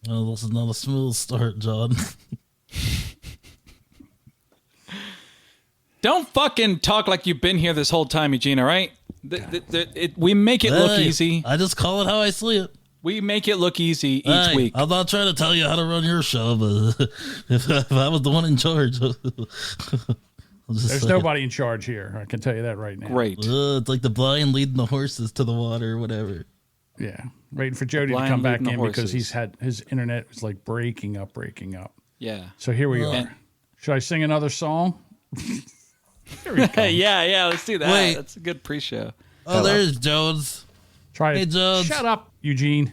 Well, this is not a smooth start, John. Don't fucking talk like you've been here this whole time, Eugene, all right? We make it look easy. I just call it how I see it. We make it look easy each week. I'm not trying to tell you how to run your show, but if I was the one in charge... There's nobody in charge here. I can tell you that right now. Great. It's like the blind leading the horses to the water or whatever. Yeah. Waiting for Jody to come back in because his internet was like breaking up. Yeah. So here we are. Should I sing another song? yeah, let's do that. Wait. That's a good pre-show. Oh, there's Jones. Try it. Hey, Jones. Shut up, Eugene.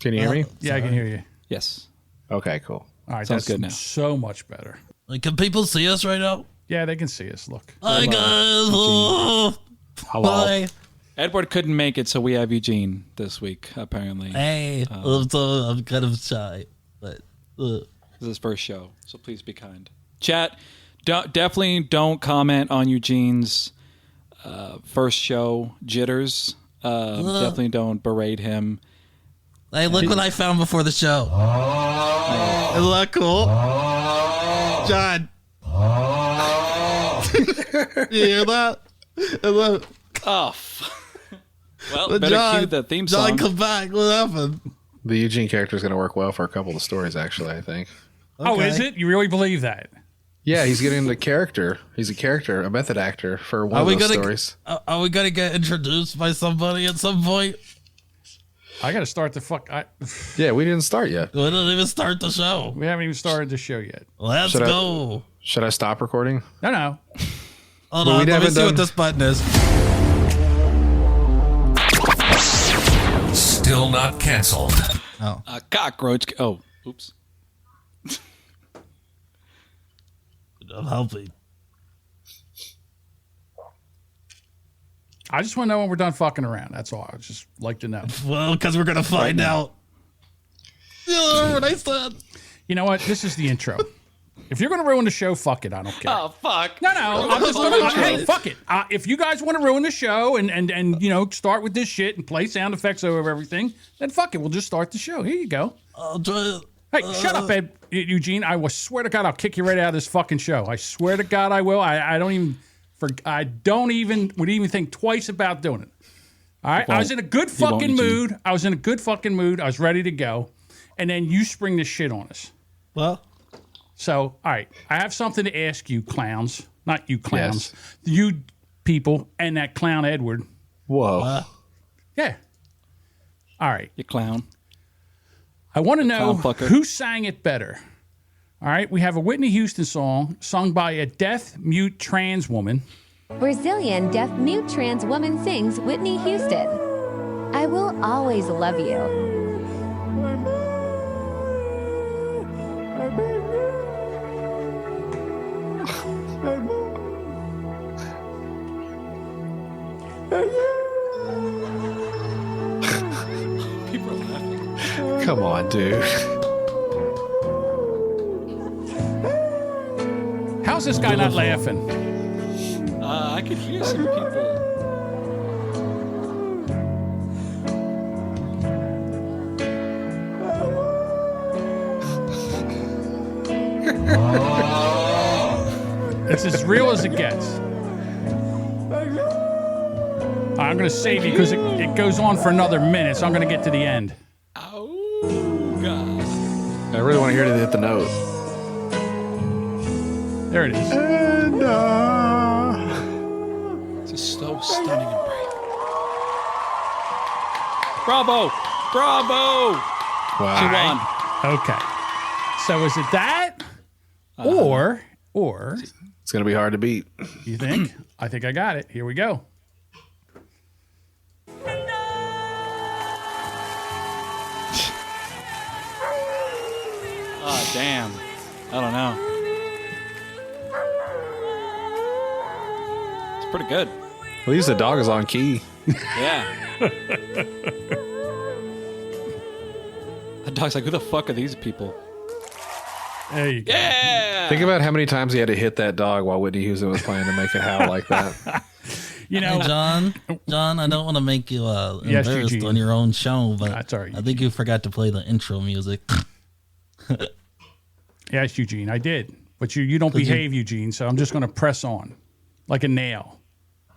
Can you hear me? Yeah, I can hear you. Yes. Okay, cool. All right, Sounds that's good now. So much better. Like, can people see us right now? Yeah, they can see us. Look. Hi, guys. Oh. Hello. Hi. Edward couldn't make it, so we have Eugene this week, apparently. Hey. I'm kind of shy, but... This is his first show, so please be kind. Chat, definitely don't comment on Eugene's first show jitters. Definitely don't berate him. Hey, look what I found before the show. Isn't that cool? John. You hear that? Oh, well, better cue the theme song. John, come back. What happened? The Eugene character is going to work well for a couple of stories, actually, I think. Okay. Oh, is it? You really believe that? Yeah, he's getting into character. He's a character, a method actor for one of those stories. Are we going to get introduced by somebody at some point? I got to start the fuck. Yeah, we didn't start yet. We didn't even start the show. We haven't even started the show yet. Let's go. Should I stop recording? No. Hold on, let me see what this button is. Still not canceled. Oh. Cockroach. Oh, oops. I'm helping. I just want to know when we're done fucking around. That's all. I just like to know. Well, because we're going to find out. Yeah, what I said. You know what? This is the intro. If you're going to ruin the show, fuck it. I don't care. Oh, fuck. No. I'm just going to, hey, fuck it. If you guys want to ruin the show and you know, start with this shit and play sound effects over everything, then fuck it. We'll just start the show. Here you go. I'll try it. Hey, shut up, Eugene. I will swear to God, I'll kick you right out of this fucking show. I swear to God, I will. I don't even would even think twice about doing it. All right, I was in a good fucking mood. I was ready to go, and then you spring this shit on us. Well, so all right, I have something to ask you, clowns. Not you, clowns. Yes. You people and that clown Edward. Whoa. Yeah. All right, You clown. I want to know Fucker. who sang it better. All right, we have a Whitney Houston song sung by a deaf-mute trans woman. Brazilian deaf-mute trans woman sings Whitney Houston. I will always love you. People are laughing. Come on, dude. How's this guy not laughing? I could hear some people. It's as real as it gets. I'm going to save you because it goes on for another minute, so I'm going to get to the end. Oh, God. I really want to hear it hit the note. There it is. This is so stunning and brave. Bravo! Bravo! Wow. She won. Okay. So is it that? Or It's going to be hard to beat. you think? I think I got it. Here we go. Oh, damn. I don't know. It's pretty good. At least the dog is on key. Yeah. The dog's like, who the fuck are these people? There you go. Yeah! Think about how many times he had to hit that dog while Whitney Houston was playing to make it howl like that. You know, hey, John, I don't want to make you Yes, embarrassed Eugene. on your own show, but That's all right, I think you forgot to play the intro music. Yes, Eugene, I did. But you don't behave, Eugene, so I'm just going to press on like a nail.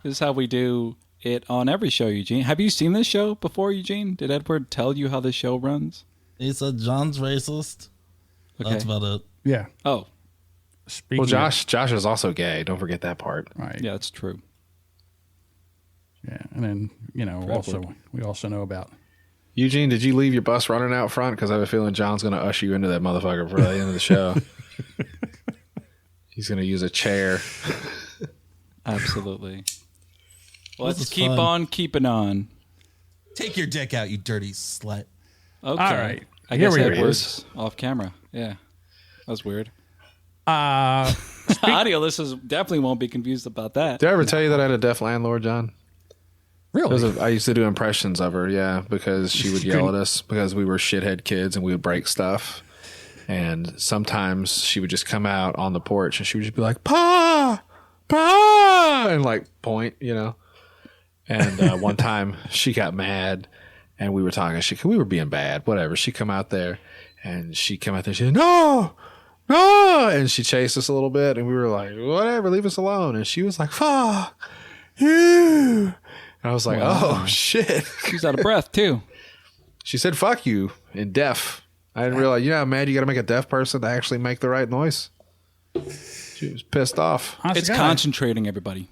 This is how we do it on every show, Eugene. Have you seen this show before, Eugene? Did Edward tell you how this show runs? He said John's racist. Okay. That's about it. Yeah. Oh, Speaking Josh is also gay. Don't forget that part. Right. yeah, that's true. Yeah. And then, we also know about. Eugene, did you leave your bus running out front? Because I have a feeling John's going to usher you into that motherfucker for the end of the show. He's going to use a chair. Absolutely. Well, This let's is keep fun. on keeping on. Take your dick out, you dirty slut. Okay. All right. I Here guess we go. Edward's off camera. Yeah. That was weird. Audio listeners definitely won't be confused about that. Did I ever tell you that I had a deaf landlord, John? Really? I used to do impressions of her, yeah, because she would yell at us because we were shithead kids and we would break stuff. And sometimes she would just come out on the porch and she would just be like, Pa! Pa! And like point, And one time she got mad and we were talking. We were being bad, whatever. She come out there and she said, No! No! And she chased us a little bit and we were like, whatever, leave us alone. And she was like, fuck you. And I was like, oh, shit. She's out of breath, too. She said, fuck you, in deaf. I didn't realize, how mad you got to make a deaf person to actually make the right noise. She was pissed off. Honest It's to God, concentrating, everybody.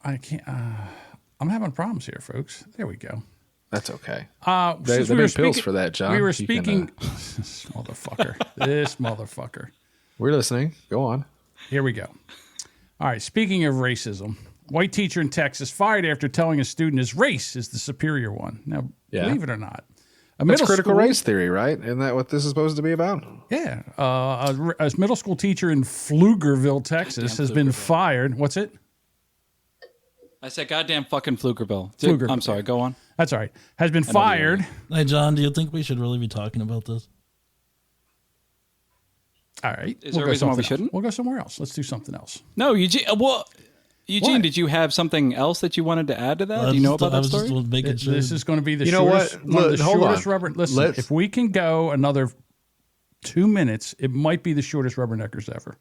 I can't. I'm having problems here, folks. There we go. That's okay. Since They we were make pills speaking- for that, John. We were You can, speaking. This motherfucker. This motherfucker. We're listening. Go on. Here we go. All right. Speaking of racism, white teacher in Texas fired after telling a student his race is the superior one. Now, Yeah. believe it or not, a That's middle critical school, race theory, right? Isn't that what this is supposed to be about? Yeah, a middle school teacher in Pflugerville, Texas, has been fired. What's it? I said goddamn fucking Pflugerville. Pflugerville. I'm sorry, go on. That's all right. Has been fired. Hey, John, do you think we should really be talking about this? All right. Is there a reason why we shouldn't? We'll go somewhere else. Let's do something else. No, Eugene. Eugene, What? did you have something else that you wanted to add to that? Do you know about I that was story? just making sure. This is going to be the You know shortest, what? one of the Hold shortest on. rubber. Listen, Let's- if we can go another 2 minutes, it might be the shortest rubberneckers ever.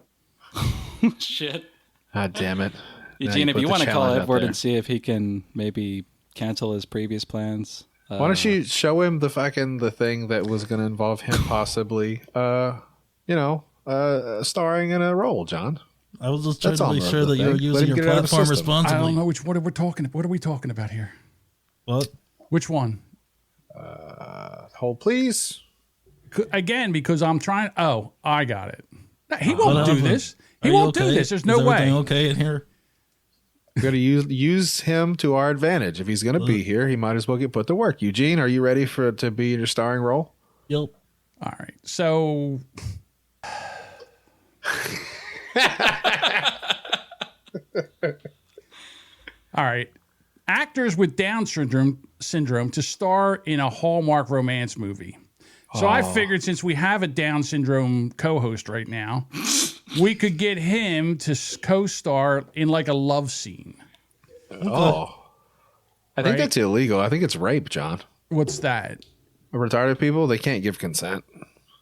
Shit. God damn it. Now Eugene, if put you the want to call challenge out Edward there. and see if he can maybe cancel his previous plans. Why don't you show him the thing that was going to involve him possibly, starring in a role, John? I was just trying That's to all make I'm sure that about. you were Let using him your get out of the platform system. I responsibly. don't know what are we talking. What are we talking about here? What? Which one? Hold, please. Again, because I'm trying. Oh, I got it. He What won't do happened? this. Are He you won't do okay? this. There's Is no everything way. okay in here? We got to use him to our advantage. If he's going to be here, he might as well get put to work. Eugene, are you ready to be in your starring role? Yep. All right. So. All right. Actors with Down syndrome to star in a Hallmark romance movie. So I figured since we have a Down syndrome co-host right now, we could get him to co-star in like a love scene. Oh. I think Right? that's illegal. I think it's rape, John. What's that? Retarded people, they can't give consent.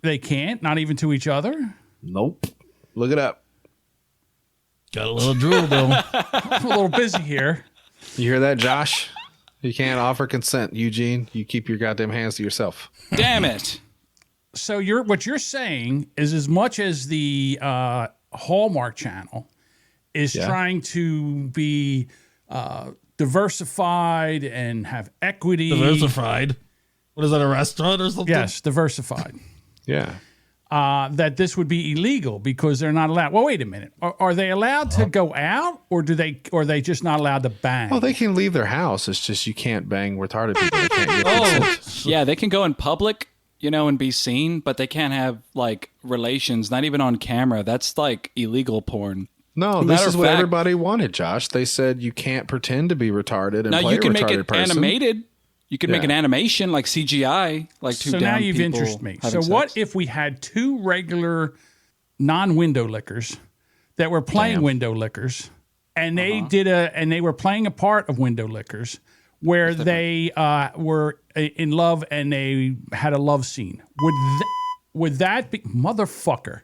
They can't, not even to each other. Nope. Look it up. Got a little drool though. I'm a little busy here. You hear that, Josh? You can't offer consent, Eugene. You keep your goddamn hands to yourself. Damn it. So what you're saying is as much as the Hallmark Channel is trying to be diversified and have equity. Diversified. What is that, a restaurant or something? Yes, diversified. Yeah. That this would be illegal because they're not allowed. Well, wait a minute. Are they allowed to go out, or are they just not allowed to bang? Oh, they can leave their house. It's just you can't bang retarded people. They can't give consent. Yeah, they can go in public, and be seen, but they can't have like relations, not even on camera. That's like illegal porn. No, Matter this of is what fact- everybody wanted, Josh. They said you can't pretend to be retarded and Now play you can a make retarded it person. animated. You can make Yeah. an animation like CGI, like two So down now you've people interested me. So having what sex. if we had two regular non-window lickers that were playing Damn. window lickers, and they were playing a part of window lickers where they were in love and they had a love scene? would that be motherfucker?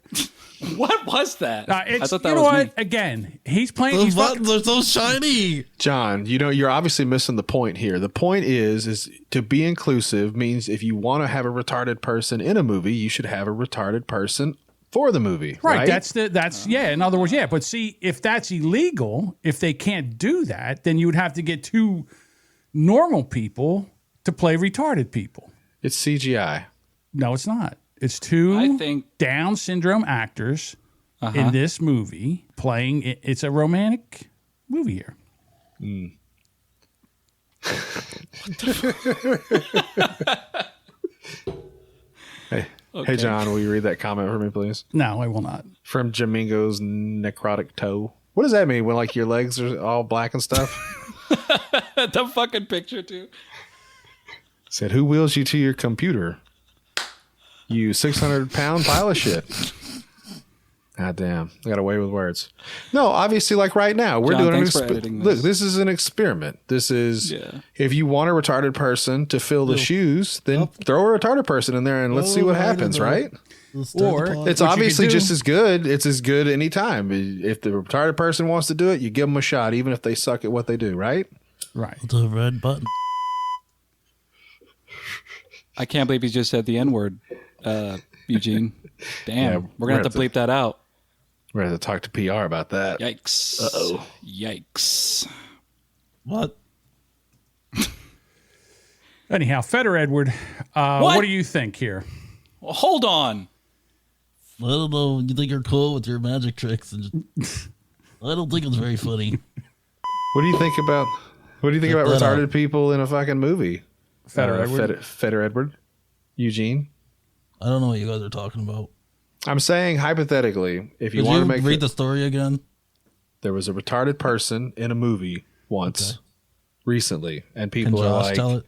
What was that? I thought that you know was what? me. Again, he's playing. Those He's buttons are so shiny. John, you're obviously missing the point here. The point is to be inclusive means if you want to have a retarded person in a movie, you should have a retarded person for the movie. Right. That's yeah. In other words, yeah. But see, if that's illegal, if they can't do that, then you would have to get two normal people to play retarded people. It's CGI. No, it's not. It's two Down syndrome actors in this movie playing. It's a romantic movie here. Hey, John, will you read that comment for me, please? No, I will not. From Jamingo's necrotic toe. What does that mean? When like your legs are all black and stuff? The fucking picture too. Said, who wheels you to your computer? You 600-pound pile of shit. God damn. I got away with words. No, obviously, like right now, we're John, doing an Look, this is an experiment. This is, if you want a retarded person to fill the shoes, then throw a retarded person in there and let's see what happens, right? Or it's obviously just as good. It's as good anytime. If the retarded person wants to do it, you give them a shot, even if they suck at what they do, right? Right. The red button. I can't believe he just said the N-word, Eugene. Damn, Yeah, we're going to have to bleep that out. We're going to talk to PR about that. Yikes. Uh-oh. Yikes. What? Anyhow, Feder Edward, what do you think here? Well, hold on. I don't know. You think you're cool with your magic tricks? And I don't think it's very funny. What do you think about retarded people in a fucking movie? Feder Edward? Feder Edward? Eugene? I don't know what you guys are talking about. I'm saying hypothetically, if you Could want you to make read the story again? there was a retarded person in a movie once recently, and people Can are Josh like, tell it?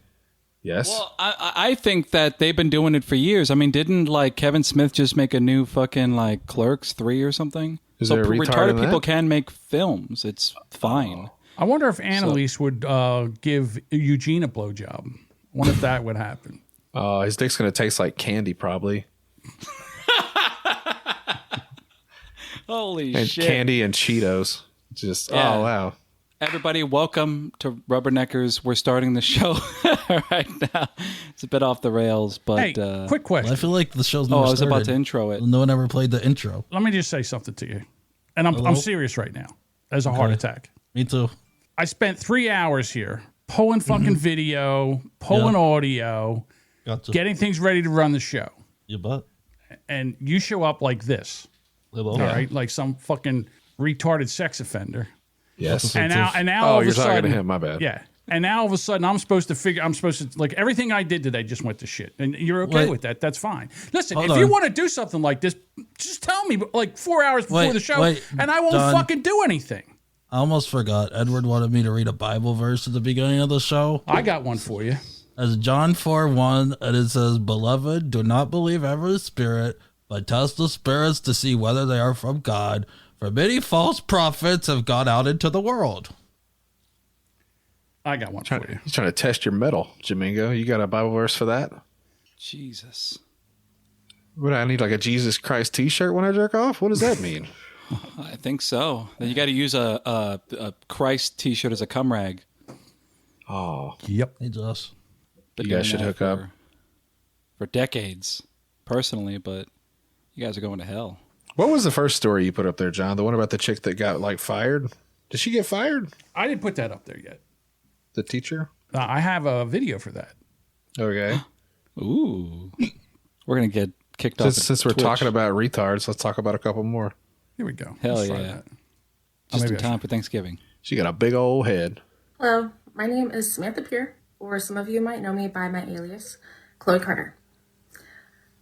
yes. Well, I think that they've been doing it for years. I mean, didn't like Kevin Smith just make a new fucking like Clerks 3 or something? Is there a retard in retarded people that? can make films. It's fine. I wonder if Annalise would give Eugene a blowjob. I wonder if that would happen. His dick's gonna taste like candy, probably. Holy And shit. candy and Cheetos. Just Yeah. oh wow. Everybody, welcome to Rubberneckers. We're starting the show right now. It's a bit off the rails, but Hey, quick question. I feel like the show's never I was about to started. intro it. No one ever played the intro. Let me just say something to you. And I'm Hello? serious right now. As a heart attack. Me too. I spent 3 hours here pulling fucking video, pulling audio, Gotcha. getting things ready to run the show. Your butt. And you show up like this. Hello. All right, like some fucking retarded sex offender. Yes. And now Oh, all of you're a talking to sudden, him, my bad. Yeah. And now all of a sudden, I'm supposed to like everything I did today just went to shit. And you're okay Wait. with that. That's fine. Listen, Hold if you on. want to do something like this, just tell me like 4 hours before the show, and I won't John. fucking do anything. I almost forgot. Edward wanted me to read a Bible verse at the beginning of the show. I got one for you. As John 4:1, and it says, "Beloved, do not believe every spirit, but test the spirits to see whether they are from God. For many false prophets have gone out into the world." I got one for you. He's trying to test your metal, Jamingo. You got a Bible verse for that? Jesus. What, I need like a Jesus Christ t-shirt when I jerk off? What does that mean? I think so. Then you got to use a Christ t-shirt as a cum rag. Oh, Yep. Hey, Josh. Been You guys doing should that hook up. for decades, personally, but you guys are going to hell. what was the first story you put up there, John? The one about the chick that got like fired? Did she get fired? I didn't put that up there yet. The teacher? I have a video for that. Okay. Ooh. We're going to get kicked off. Since we're Twitch. talking about retards, let's talk about a couple more. Here we go. Hell Let's try yeah. that. Just maybe in I time for Thanksgiving. She got a big old head. Hello, my name is Samantha Peer, or some of you might know me by my alias, Chloe Carter.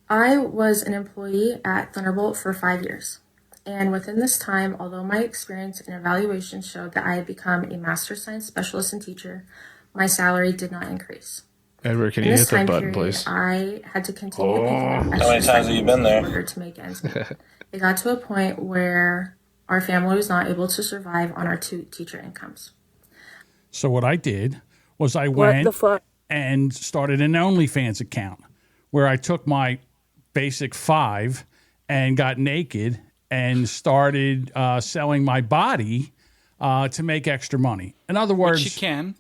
I was an employee at Thunderbolt for 5 years, and within this time, although my experience and evaluation showed that I had become a master science specialist and teacher, my salary did not increase. Edward, can In you this hit that time button, period, please? I had to continue to pay for How many times have you been there? in order to make ends meet. It got to a point where our family was not able to survive on our 2 teacher incomes. So what I did was I What went the fuck? and started an OnlyFans account where I took my basic 5 and got naked and started selling my body to make extra money. In other words, Which she can.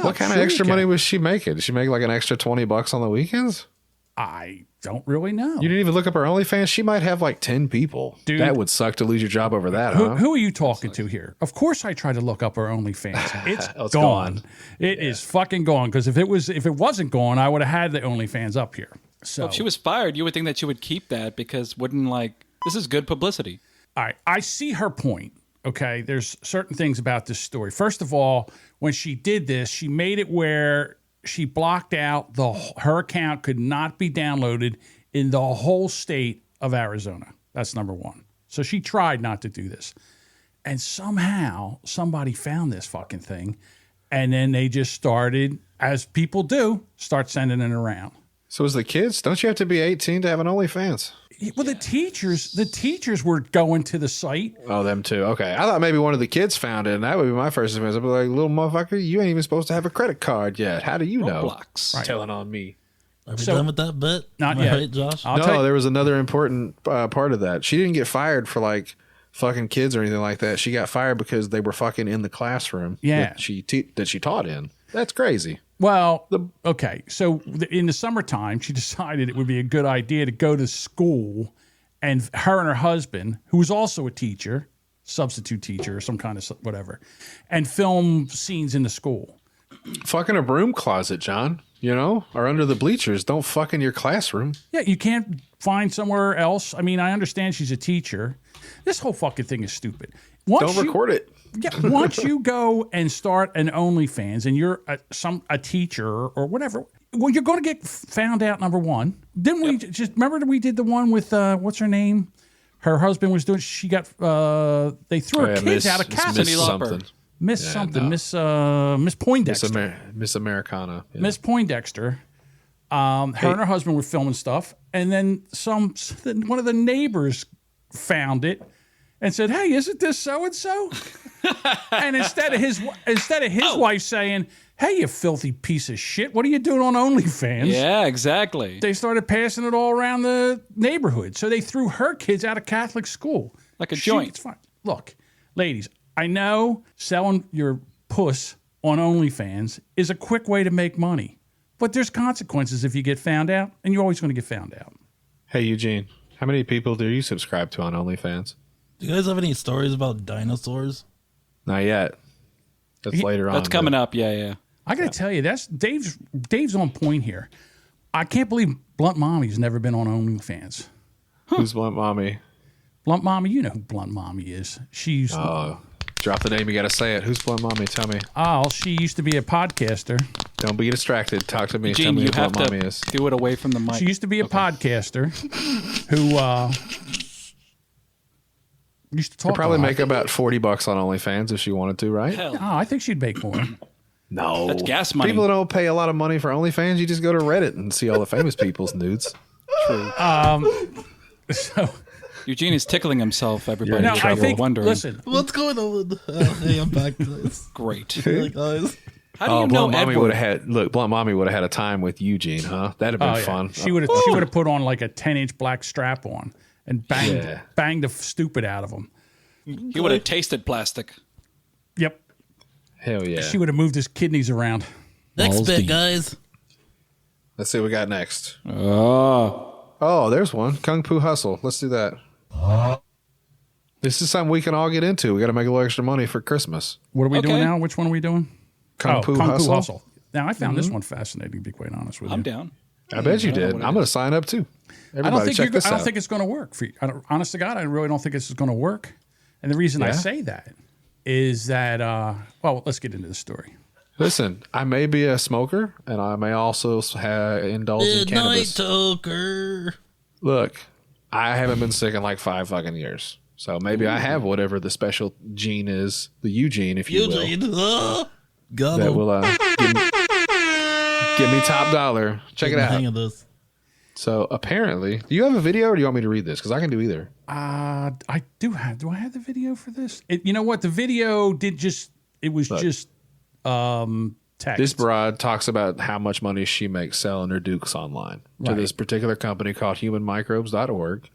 What kind of extra money was she making? Did she make like an extra $20 on the weekends? I don't really know. You didn't even look up her OnlyFans? She might have like 10 people. Dude. That would suck to lose your job over that, huh? Who are you talking to here? Of course I tried to look up her OnlyFans. It's It's gone. gone. It is fucking gone. Because if it wasn't gone, I would have had the OnlyFans up here. So Well, if she was fired, you would think that she would keep that because this is good publicity. all right, I see her point. Okay, there's certain things about this story. First of all, when she did this, she made it where she blocked out her account could not be downloaded in the whole state of Arizona. That's number one. So she tried not to do this. And somehow somebody found this fucking thing. And then they just started, as people do, start sending it around. So as the kids, don't you have to be 18 to have an OnlyFans? Well, the teachers were going to the site. Oh, them too. Okay. I thought maybe one of the kids found it, and that would be my first offense. I'd be like, little motherfucker, you ain't even supposed to have a credit card yet. How do you know? Blocks. Telling on me. Are we So- done with that bit? Not Am I yet. right, Josh? I'll tell No, you- there was another important part of that. She didn't get fired for like fucking kids or anything like that. She got fired because they were fucking in the classroom Yeah. that she taught in. That's crazy. Well, okay. So in the summertime, she decided it would be a good idea to go to school, and her husband, who was also a teacher, substitute teacher or some kind of whatever, and film scenes in the school. Fucking a broom closet, John, or under the bleachers. Don't fuck in your classroom. Yeah, you can't find somewhere else. I mean, I understand she's a teacher. This whole fucking thing is stupid. Don't record it. Yeah, once you go and start an OnlyFans and you're a teacher or whatever, well, you're going to get found out. Number one, didn't we just remember that we did the one with what's her name? Her husband was doing. She got they threw her kids out of Catholic. Miss something. Miss something. Miss Poindexter. Miss Americana. Yeah. Miss Poindexter. Her and her husband were filming stuff, and then one of the neighbors found it and said, "Hey, isn't this so and so?" And instead of his wife saying, "Hey, you filthy piece of shit, what are you doing on OnlyFans?" Yeah, exactly. They started passing it all around the neighborhood. So they threw her kids out of Catholic school. Like a joint. It's fine. Look, ladies, I know selling your puss on OnlyFans is a quick way to make money, but there's consequences if you get found out, and you're always going to get found out. Hey, Eugene, how many people do you subscribe to on OnlyFans? Do you guys have any stories about dinosaurs? Not yet. That's later on. That's coming up. Yeah. I got to tell you, that's Dave's on point here. I can't believe Blunt Mommy's never been on OnlyFans. Who's Blunt Mommy? Blunt Mommy, you know who Blunt Mommy is. She's Drop the name. You got to say it. Who's Blunt Mommy? Tell me. she used to be a podcaster. Don't be distracted. Talk to me. Tell Eugene, me you who have Blunt to Mommy is. do it away from the mic. She used to be a podcaster who used to talk. Could probably a lot. make about $40 on OnlyFans if she wanted to, right? Hell, Oh, I think she'd make more. No. That's gas money. People don't pay a lot of money for OnlyFans. You just go to Reddit and see all the famous people's nudes. So Eugene is tickling himself, everybody. no, if I you're think. wondering. Listen, What's going on? Hey, I'm back, guys. Great. Hey, guys. How do you know Blunt Mommy Edward? would have had. Blunt Mommy would have had a time with Eugene, huh? That'd have been fun. She would have put on like a 10-inch black strap on and banged the stupid out of him. He would have tasted plastic. Yep. Hell yeah. She would have moved his kidneys around. Next Balls bit, deep. guys. Let's see what we got next. Oh. Oh, there's one. Kung Fu Hustle. Let's do that. This is something we can all get into. We got to make a little extra money for Christmas. What are we doing Okay. now? Which one are we doing? Kung Fu Hustle. Now, I found this one fascinating, to be quite honest with you. I'm down. I bet you did. I'm going to sign up too. Everybody, check this I don't out. think it's going to work for you. Honest to God, I really don't think this is going to work. And the reason I Yeah? say that is that, well, let's get into the story. Listen, I may be a smoker, and I may also indulge in Midnight cannabis. toker. Look, I haven't been sick in like 5 fucking years. So maybe I have whatever the special gene is, the Eugene, if you will. Eugene. Got That him. will give me top dollar. Check it Hang out. of this. So apparently, do you have a video or do you want me to read this? Because I can do either. I do I have the video for this? You know what? The video was just 10 text. This broad talks about how much money she makes selling her Dukes online to this particular company called humanmicrobes.org.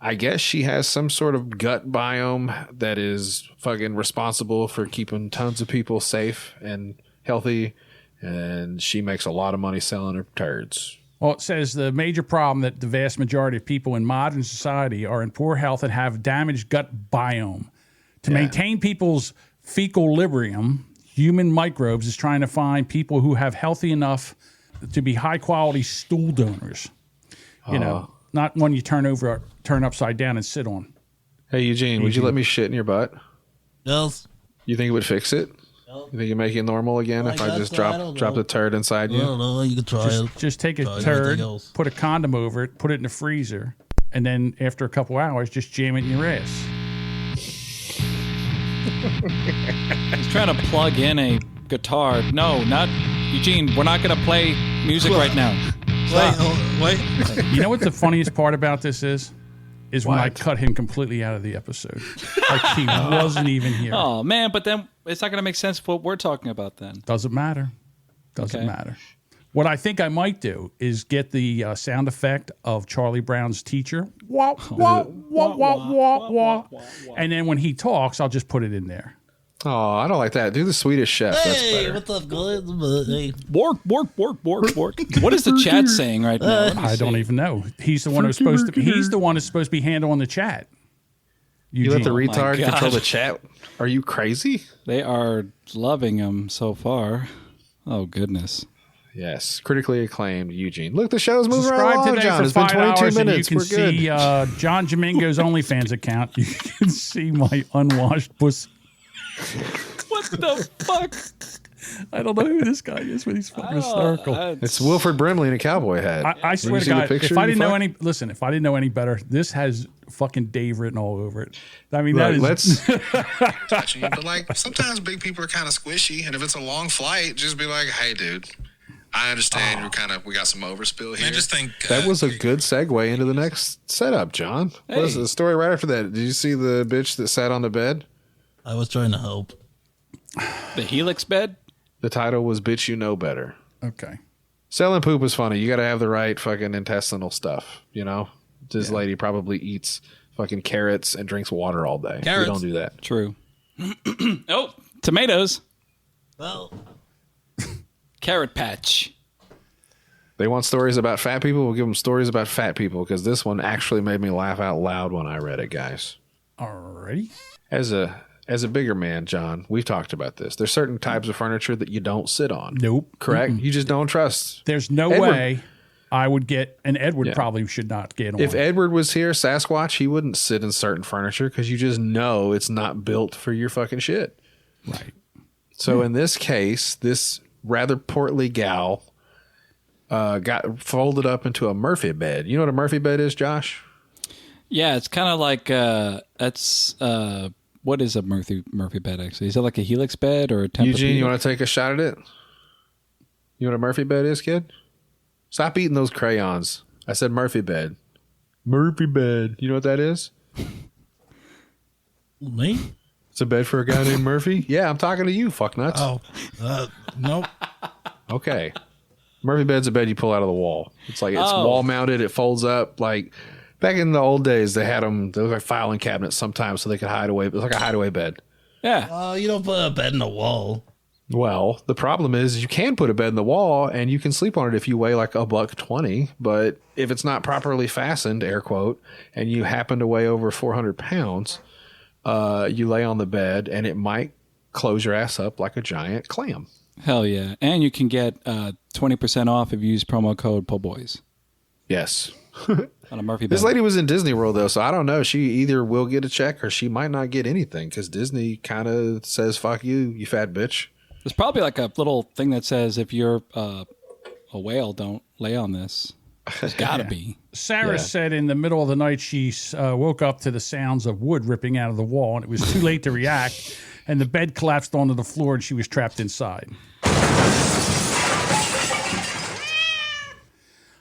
I guess she has some sort of gut biome that is fucking responsible for keeping tons of people safe and healthy, and she makes a lot of money selling her turds. Well, it says the major problem that the vast majority of people in modern society are in poor health and have damaged gut biome. To maintain people's fecalibrium, Human Microbes is trying to find people who have healthy enough to be high-quality stool donors. You know, not one you turn upside down and sit on. Hey, Eugene, would you let me shit in your butt? Yes. You think it would fix it? You think you make it normal again if I just drop the turd inside you? I don't know. You can try it. Just take a Try turd, anything else. put a condom over it, put it in the freezer, and then after a couple hours, just jam it in your ass. He's trying to plug in a guitar. No, not Eugene. We're not going to play music right now. Wait. You know what the funniest part about this is? Is when I What? cut him completely out of the episode. Like he wasn't even here. Oh, man, but then it's not going to make sense for what we're talking about then. Doesn't matter. Doesn't matter. What I think I might do is get the sound effect of Charlie Brown's teacher. Wah, wah, wah, wah, wah, wah. And then when he talks, I'll just put it in there. Oh, I don't like that. Do the Swedish Chef. That's Hey, better. what's up, guys? Hey. Bork. What is the chat saying right now? I don't even know. He's the one who's supposed to. He's the one who's supposed to be handling the chat. You let the Eugene. retard God. control the chat? Are you crazy? They are loving him so far. Oh, goodness. Yes. Critically acclaimed Eugene. Look, the show's moving right Subscribe along, today John. for It's been 5 22 hours, and you minutes. can We're good. see John Jamingo's OnlyFans account. You can see my unwashed pussy. What the fuck? I don't know who this guy is, but he's fucking hysterical. It's Wilford Brimley in a cowboy hat. I Did swear you to see the God, picture if I you didn't know fucked? if I didn't know any better, this has fucking Dave written all over it. I mean, Look, that is. let's But like sometimes big people are kind of squishy, and if it's a long flight, just be like, "Hey, dude, I understand we got some overspill here." I just think that was a good segue into the next setup, John. What is the story right after that? Did you see the bitch that sat on the bed? I was trying to help. The Helix bed? The title was Bitch You Know Better. Okay. Selling poop is funny. You got to have the right fucking intestinal stuff, you know? This lady probably eats fucking carrots and drinks water all day. Carrots. We don't do that. True. Oh, tomatoes. Well, Carrot patch. They want stories about fat people. We'll give them stories about fat people because this one actually made me laugh out loud when I read it, guys. Alrighty. As a bigger man, John, we've talked about this. There's certain types of furniture that you don't sit on. Nope. Correct? You just don't trust. There's no Edward- way I would get, and Edward Yeah. probably should not get on. If Edward was here, Sasquatch, he wouldn't sit in certain furniture because you just know it's not built for your fucking shit. Right. So in this case, this rather portly gal got folded up into a Murphy bed. You know what a Murphy bed is, Josh? Yeah, it's kind of like what is a Murphy bed actually? Is it like a Helix bed or a Tempur-Pedic? Eugene, you want to take a shot at it? You know what a Murphy bed is, kid? Stop eating those crayons. I said Murphy bed. Murphy bed. You know what that is? me? It's a bed for a guy named Murphy? Yeah, I'm talking to you, fucknuts. Oh, nope. Okay. Murphy bed's a bed you pull out of the wall. It's like it's wall mounted. It folds up. Like back in the old days, they had them. They look like filing cabinets sometimes, so they could hide away. It's like a hideaway bed. Yeah. You don't put a bed in the wall. Well, the problem is you can put a bed in the wall and you can sleep on it if you weigh like $120. But if it's not properly fastened, air quote, and you happen to weigh over 400 pounds, you lay on the bed and it might close your ass up like a giant clam. Hell yeah. And you can get 20% off if you use promo code POBOYS Yes. on a Murphy bed. This lady was in Disney World, though, so I don't know. She either will get a check or she might not get anything because Disney kind of says, fuck you, you fat bitch. There's probably like a little thing that says if you're a whale, don't lay on this. There's got to be. Sarah said in the middle of the night she woke up to the sounds of wood ripping out of the wall, and it was too late to react, and the bed collapsed onto the floor, and she was trapped inside.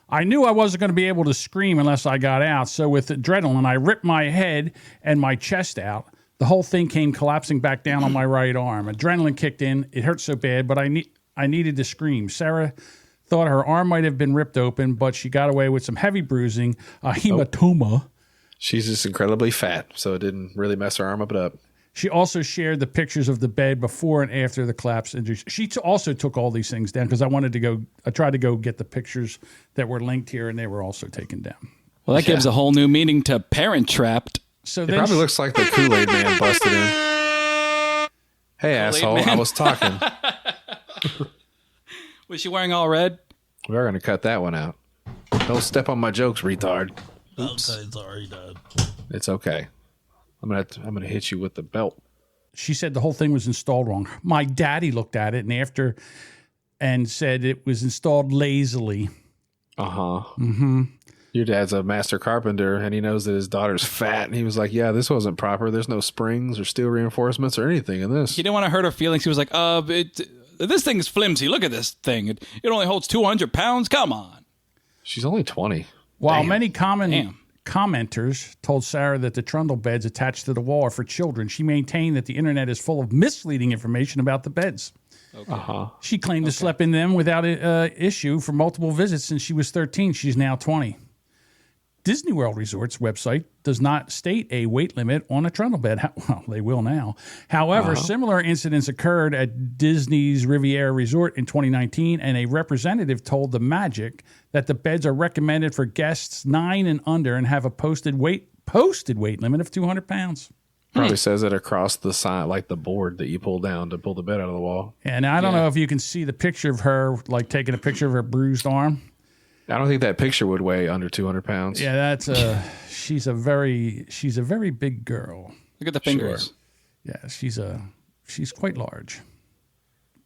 I knew I wasn't going to be able to scream unless I got out, so with adrenaline, I ripped my head and my chest out. The whole thing came collapsing back down on my right arm. Adrenaline kicked in. It hurt so bad, but I I needed to scream. Sarah thought her arm might have been ripped open, but she got away with some heavy bruising, a hematoma. She's just incredibly fat, so it didn't really mess her arm up. She also shared the pictures of the bed before and after the collapse injuries. She also took all these things down because I tried to go get the pictures that were linked here, and they were also taken down. Well, that gives a whole new meaning to Parent Trapped. So It probably looks like the Kool-Aid man busted in. Hey, asshole, man. I was talking. Was she wearing all red? We're going to cut that one out. Don't step on my jokes, retard. Oops. Okay, sorry, Dad. It's okay. I'm gonna hit you with the belt. She said the whole thing was installed wrong. My daddy looked at it and said it was installed lazily. Uh-huh. Mm-hmm. Your dad's a master carpenter, and he knows that his daughter's fat, and he was like, yeah, this wasn't proper. There's no springs or steel reinforcements or anything in this. He didn't want to hurt her feelings. He was like, this thing's flimsy. Look at this thing. It only holds 200 pounds. Come on. She's only 20. While Damn. many commenters told Sarah that the trundle beds attached to the wall are for children, she maintained that the internet is full of misleading information about the beds. Okay. Uh-huh. She claimed to sleep in them without issue for multiple visits since she was 13. She's now 20. Disney World Resort's website does not state a weight limit on a trundle bed. Well, they will now. However, similar incidents occurred at Disney's Riviera Resort in 2019, and a representative told The Magic that the beds are recommended for guests 9 and under and have a posted weight limit of 200 pounds. Probably says it across the side, like the board that you pull down to pull the bed out of the wall. And I don't know if you can see the picture of her, like taking a picture of her bruised arm. I don't think that picture would weigh under 200 pounds. Yeah, that's she's a very big girl. Look at the fingers. Sure. Yeah, she's quite large.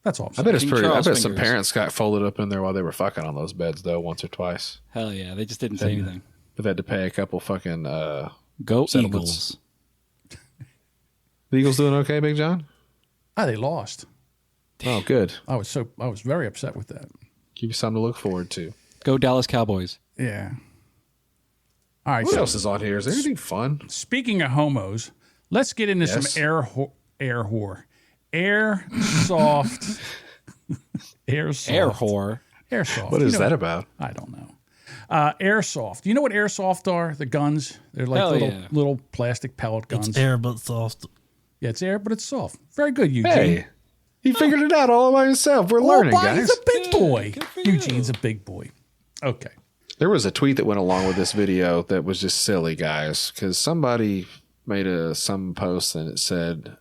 That's all. I bet it's pretty. Charles I bet some fingers. parents got folded up in there while they were fucking on those beds, though, once or twice. Hell yeah. They just didn't say anything. They've had to pay a couple fucking Go settlements. Eagles. The Eagles doing okay, Big John? They lost. Oh, good. I was very upset with that. Give you something to look forward to. Go Dallas Cowboys. Yeah. All right. What So else is on here? Is there anything fun? speaking of homos, let's get into Yes. some airsoft. Airsoft. Air whore. Airsoft. What You is know- that about? I don't know. Airsoft. You know what airsoft are? The guns. They're like Hell little plastic pellet guns. It's air but soft. Yeah, it's air, but it's soft. Very good, Eugene. Hey, he figured it out all by himself. We're learning, All by- guys. He's a big boy. good for you. Eugene's a big boy. Okay. There was a tweet that went along with this video that was just silly, guys, because somebody made some post and it said,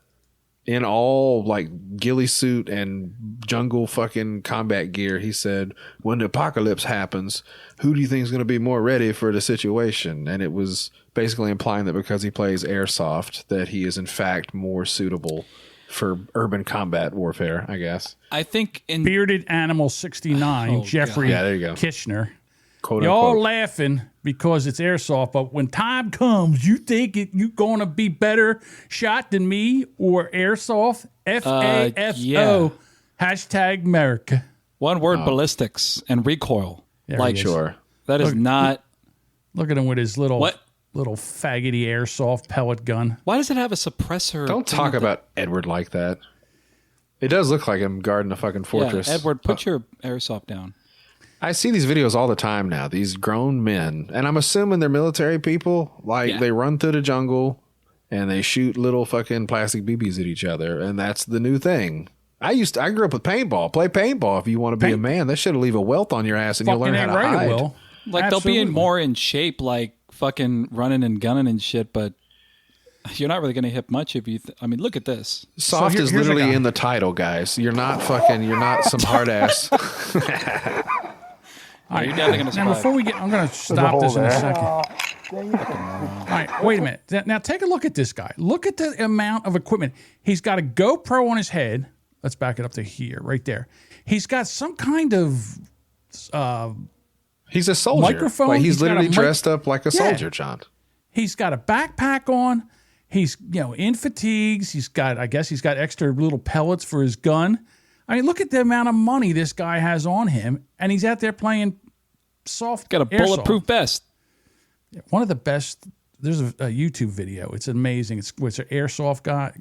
in all like ghillie suit and jungle fucking combat gear, he said, when the apocalypse happens, who do you think is going to be more ready for the situation? And it was basically implying that because he plays airsoft, that he is in fact more suitable for urban combat warfare, I guess. I think in Bearded Animal 69, Oh, Jeffrey Yeah, there you go. Kishner. Quote Y'all unquote. laughing because it's airsoft, but when time comes, you think you going to be better shot than me or airsoft? FAFO. yeah. Hashtag America. one word, ballistics and recoil. There Like, he is. Sure. that is not. Look at him with his little What? faggoty airsoft pellet gun. Why does it have a suppressor? Don't talk about Edward like that. It does look like him guarding a fucking fortress. Yeah, Edward, put your airsoft down. I see these videos all the time now. These grown men, and I'm assuming they're military people. Like Yeah. they run through the jungle and they shoot little fucking plastic BBs at each other, and that's the new thing. I grew up with paintball. Play paintball if you want to be a man. That shit'll leave a welt on your ass, and you'll Fucking learn how ain't to right, hide. it will. Like they'll be Absolutely. more in shape, like fucking running and gunning and shit. But you're not really going to hit much if you. I mean, look at this. Soft So is here's a literally guy. in the title, guys. You're not some hard ass. You're definitely going to Now, survive. before we get, I'm going to stop this in a second. All right, wait a minute. Now, take a look at this guy. Look at the amount of equipment. He's got a GoPro on his head. Let's back it up to here, right there. He's got some kind of He's a soldier. Microphone? Like He's he's got literally a mic- dressed up like a Yeah. soldier, John. He's got a backpack on. He's, in fatigues. I guess he's got extra little pellets for his gun. I mean, look at the amount of money this guy has on him, and he's out there playing soft. Got a airsoft. bulletproof vest. One of the best. There's a YouTube video. It's amazing. It's an airsoft guy.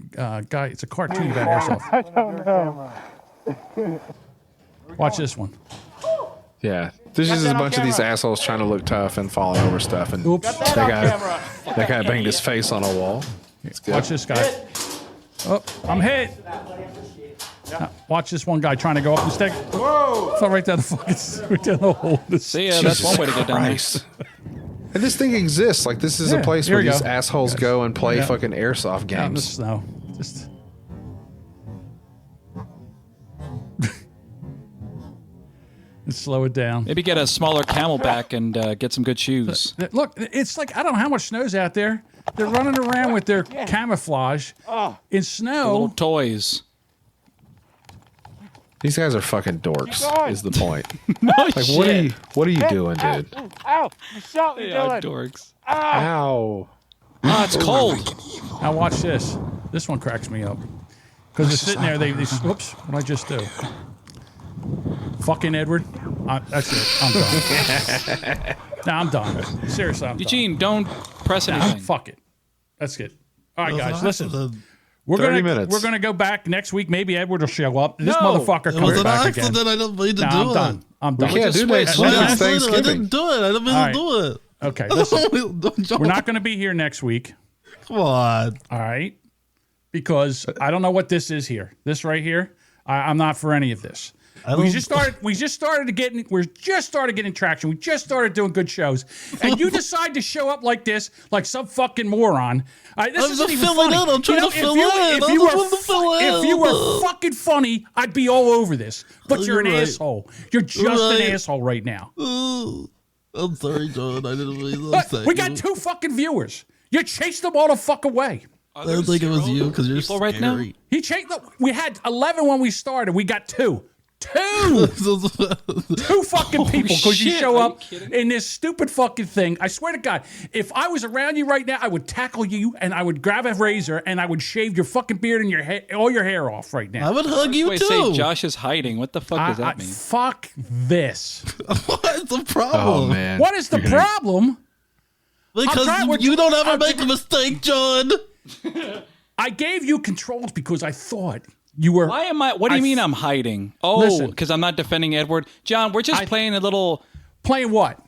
It's a cartoon about airsoft. Watch this one. Yeah. There's just a bunch of these assholes trying to look tough and falling over stuff. And Oops. that guy banged his face on a wall. Watch this guy. Oh, I'm hit. Now, watch this one guy trying to go up the stick. Whoa! Fell right down the fucking right down the hole. See, that's one way to get down there. And this thing exists. Like, this is a place where these assholes go and play fucking airsoft games. Out in the snow. Just. Slow it down. Maybe get a smaller Camelback and get some good shoes. Look, it's like, I don't know how much snow's out there. They're running around with their camouflage in snow. Little toys. These guys are fucking dorks, is the point. No like, shit. what are you doing, dude? Ow! You shot me, They are Dylan. dorks. Ow. Ah, it's cold. Now watch this. This one cracks me up. Because they're sitting there, they whoops, what did I just do? Fucking Edward. That's it. I'm done. Nah, I'm done. Seriously, I'm Eugene, don't press anything. fuck it. That's good. All right, guys, listen. We're 30 gonna minutes. we're gonna go back next week. Maybe Edward will show up. This No, motherfucker It comes was an back accident. again. I didn't mean to Nah, do I'm it. done. I'm done. We can't do next week. I It's Thanksgiving. didn't do it. I didn't mean All to right. do it. Okay, listen. We're not going to be here next week. Come on. All right, because I don't know what this is here. This right here, I'm not for any of this. We just started getting traction. We just started doing good shows, and you decide to show up like this, like some fucking moron. This I'm isn't just even filling funny. in. I'm trying to fill in. If you were fucking funny, I'd be all over this. But you're an You're right. asshole. You're just an asshole right now. I'm sorry, John. I didn't mean to Look, upset we you. got 2 fucking viewers. You chased them all the fuck away. I don't think it was you because you're people scary. right now? He chased. We had 11 when we started. We got 2. 2 fucking people because you shit, show are you up kidding? in this stupid fucking thing. I swear to God, if I was around you right now, I would tackle you and I would grab a razor and I would shave your fucking beard and your hair, all your hair off right now. I would hug you Wait, too. say Josh is hiding. What the fuck does that mean? Fuck this. What's the problem? Oh, man. What is the problem? Because trying- you don't ever I'm make a trying- mistake, John. I gave you controls because I thought you were. Why am I? What do you mean I'm hiding? Oh, Listen. because I'm not defending Edward. John, we're just playing a little. Playing what?